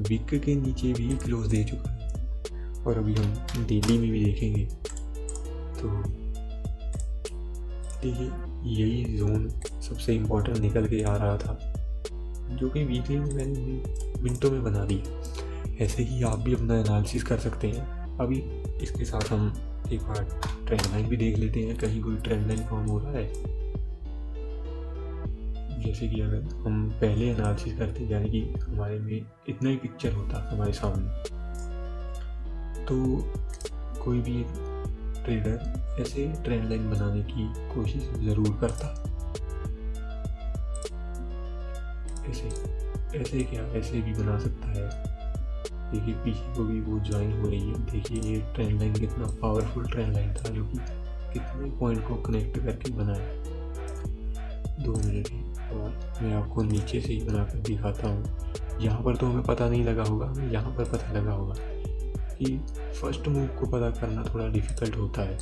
विक के नीचे भी क्लोज दे चुका है। और अभी हम डेली में भी देखेंगे तो देखिए यही जोन सबसे इम्पोर्टेंट निकल के आ रहा था, जो कि वीकली में मैंने मिनटों में बना दिया। ऐसे ही आप भी अपना एनालिसिस कर सकते हैं। अभी इसके साथ हम एक बार ट्रेंड लाइन भी देख लेते हैं, कहीं कोई ट्रेंड लाइन फॉर्म हो रहा है। जैसे कि अगर हम पहले एनालिसिस करते यानी कि हमारे में इतना ही पिक्चर होता हमारे सामने, तो कोई भी एक ट्रेडर ऐसे ट्रेंड लाइन बनाने की कोशिश ज़रूर करता। ऐसे क्या ऐसे भी बना सकता है। देखिए पीछे को भी वो ज्वाइन हो रही है। देखिए ये ट्रेंड लाइन कितना पावरफुल ट्रेंड लाइन था, जो कि कितने पॉइंट को कनेक्ट करके बनाया। 2 मिनट और मैं आपको नीचे से ही बनाकर दिखाता हूँ। यहाँ पर तो हमें पता नहीं लगा होगा, हमें यहाँ पर पता लगा होगा कि फर्स्ट मूव को पता करना थोड़ा डिफ़िकल्ट होता है।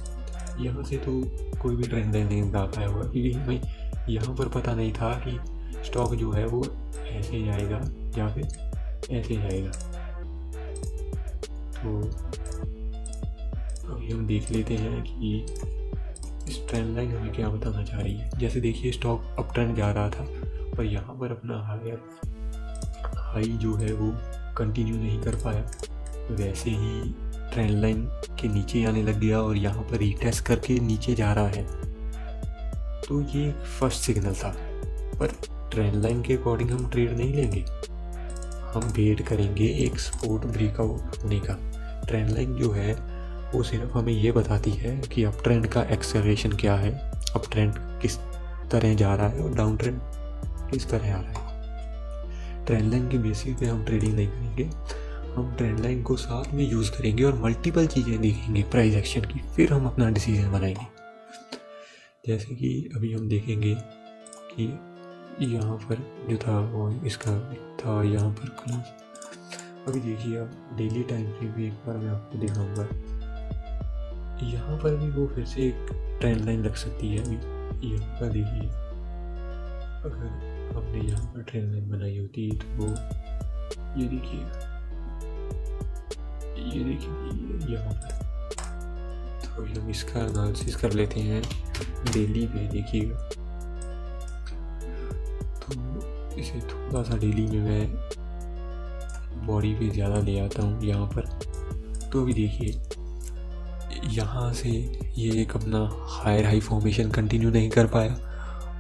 यहाँ से तो कोई भी ट्रेंड लाइन नहीं लगा पाया होगा, क्योंकि हमें यहाँ पर पता नहीं था कि स्टॉक जो है वो ऐसे जाएगा या फिर ऐसे जाएगा। तो अभी हम देख लेते हैं कि इस ट्रेंड लाइन हमें क्या बताना चाह रही है। जैसे देखिए स्टॉक अप ट्रेंड जा रहा था, पर यहाँ पर अपना हाई जो है वो कंटिन्यू नहीं कर पाया, वैसे ही ट्रेंड लाइन के नीचे आने लग गया और यहाँ पर रीटेस्ट करके नीचे जा रहा है। तो ये फर्स्ट सिग्नल था, पर ट्रेंड लाइन के अकॉर्डिंग हम ट्रेड नहीं लेंगे, हम वेट करेंगे एक सपोर्ट ब्रेकआउट होने का। ट्रेंड लाइन जो है वो सिर्फ हमें ये बताती है कि अप ट्रेंड का एक्सेलरेशन क्या है, अप ट्रेंड किस तरह जा रहा है और डाउन ट्रेंड किस तरह आ रहा है। ट्रेंड लाइन के बेसिस पे हम ट्रेडिंग नहीं करेंगे, हम ट्रेंड लाइन को साथ में यूज़ करेंगे और मल्टीपल चीज़ें देखेंगे प्राइस एक्शन की, फिर हम अपना डिसीजन बनाएंगे। जैसे कि अभी हम देखेंगे कि यहाँ पर जो था वो इसका था यहाँ पर क्लोज। अभी देखिए आप डेली टाइम फ्रेम भी एक बार मैं आपको दिखाऊंगा, यहाँ पर भी वो फिर से एक ट्रेंड लाइन लग सकती है। अभी यहाँ पर देखिए, अगर हमने यहाँ पर ट्रेंड लाइन बनाई होती तो वो ये देखिए यहाँ पर, तो हम इसका एनालिसिस कर लेते हैं डेली पे। देखिएगा तो इसे थोड़ा सा डेली में मैं बॉडी पे ज़्यादा ले आता हूँ यहाँ पर। तो अभी देखिए यहाँ से ये एक अपना हायर हाई फॉर्मेशन कंटिन्यू नहीं कर पाया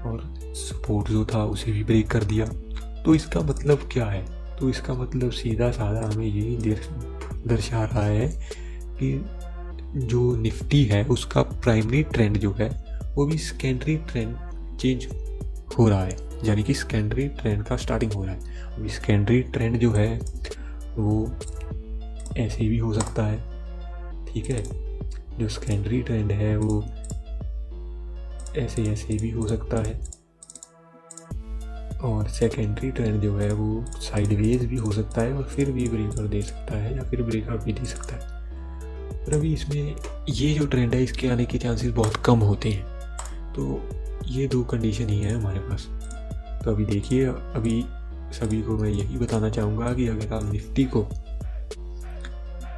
और सपोर्ट जो था उसे भी ब्रेक कर दिया। तो इसका मतलब क्या है? तो इसका मतलब सीधा साधा हमें यही दर्शा रहा है कि जो निफ्टी है उसका प्राइमरी ट्रेंड जो है वो भी सेकेंडरी ट्रेंड चेंज हो रहा है, यानी कि सेकेंडरी ट्रेंड का स्टार्टिंग हो रहा है। अभी सेकेंडरी ट्रेंड जो है वो ऐसे भी हो सकता है, ठीक है, जो सेकेंडरी ट्रेंड है वो ऐसे भी हो सकता है, और सेकेंडरी ट्रेंड जो है वो साइडवेज भी हो सकता है और फिर भी ब्रेकआउट दे सकता है या फिर ब्रेकआउट भी दे सकता है। पर अभी इसमें ये जो ट्रेंड है इसके आने के चांसेस बहुत कम होते हैं। तो ये दो कंडीशन ही है हमारे पास। तो अभी देखिए, अभी सभी को मैं यही बताना चाहूँगा कि अगर आप निफ्टी को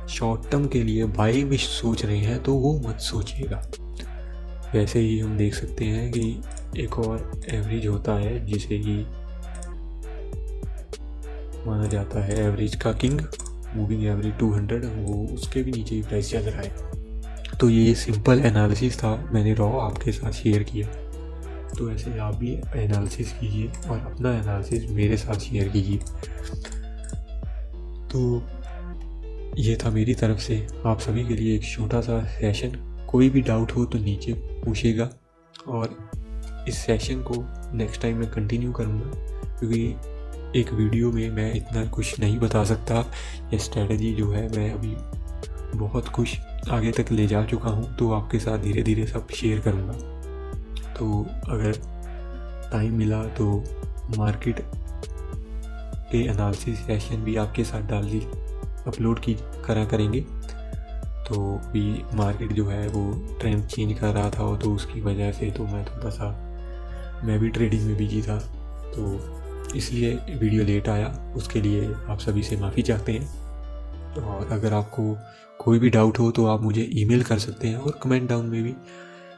शॉर्ट टर्म के लिए बाई में सोच रहे हैं तो वो मत सोचिएगा। वैसे ही हम देख सकते हैं कि एक और एवरेज होता है जिसे ही माना जाता है एवरेज का किंग, मूविंग एवरेज 200, वो उसके भी नीचे ही प्राइस चल रहा है। तो ये सिंपल एनालिसिस था, मैंने रॉ आपके साथ शेयर किया। तो ऐसे आप भी एनालिसिस कीजिए और अपना एनालिसिस मेरे साथ शेयर कीजिए। तो ये था मेरी तरफ से आप सभी के लिए एक छोटा सा सेशन। कोई भी डाउट हो तो नीचे पूछिएगा और इस सेशन को नेक्स्ट टाइम मैं कंटिन्यू करूँगा, क्योंकि एक वीडियो में मैं इतना कुछ नहीं बता सकता। ये स्ट्रेटजी जो है मैं अभी बहुत कुछ आगे तक ले जा चुका हूँ, तो आपके साथ धीरे धीरे सब शेयर करूँगा। तो अगर टाइम मिला तो मार्केट के एनालिसिस सेशन भी आपके साथ अपलोड करेंगे। तो भी मार्केट जो है वो ट्रेंड चेंज कर रहा था, तो उसकी वजह से तो मैं भी ट्रेडिंग में बिजी था, तो इसलिए वीडियो लेट आया। उसके लिए आप सभी से माफ़ी चाहते हैं। और अगर आपको कोई भी डाउट हो तो आप मुझे ईमेल कर सकते हैं और कमेंट डाउन में भी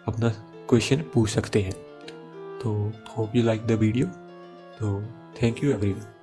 अपना क्वेश्चन पूछ सकते हैं। तो hope you like the video. तो थैंक यू एवरीवन।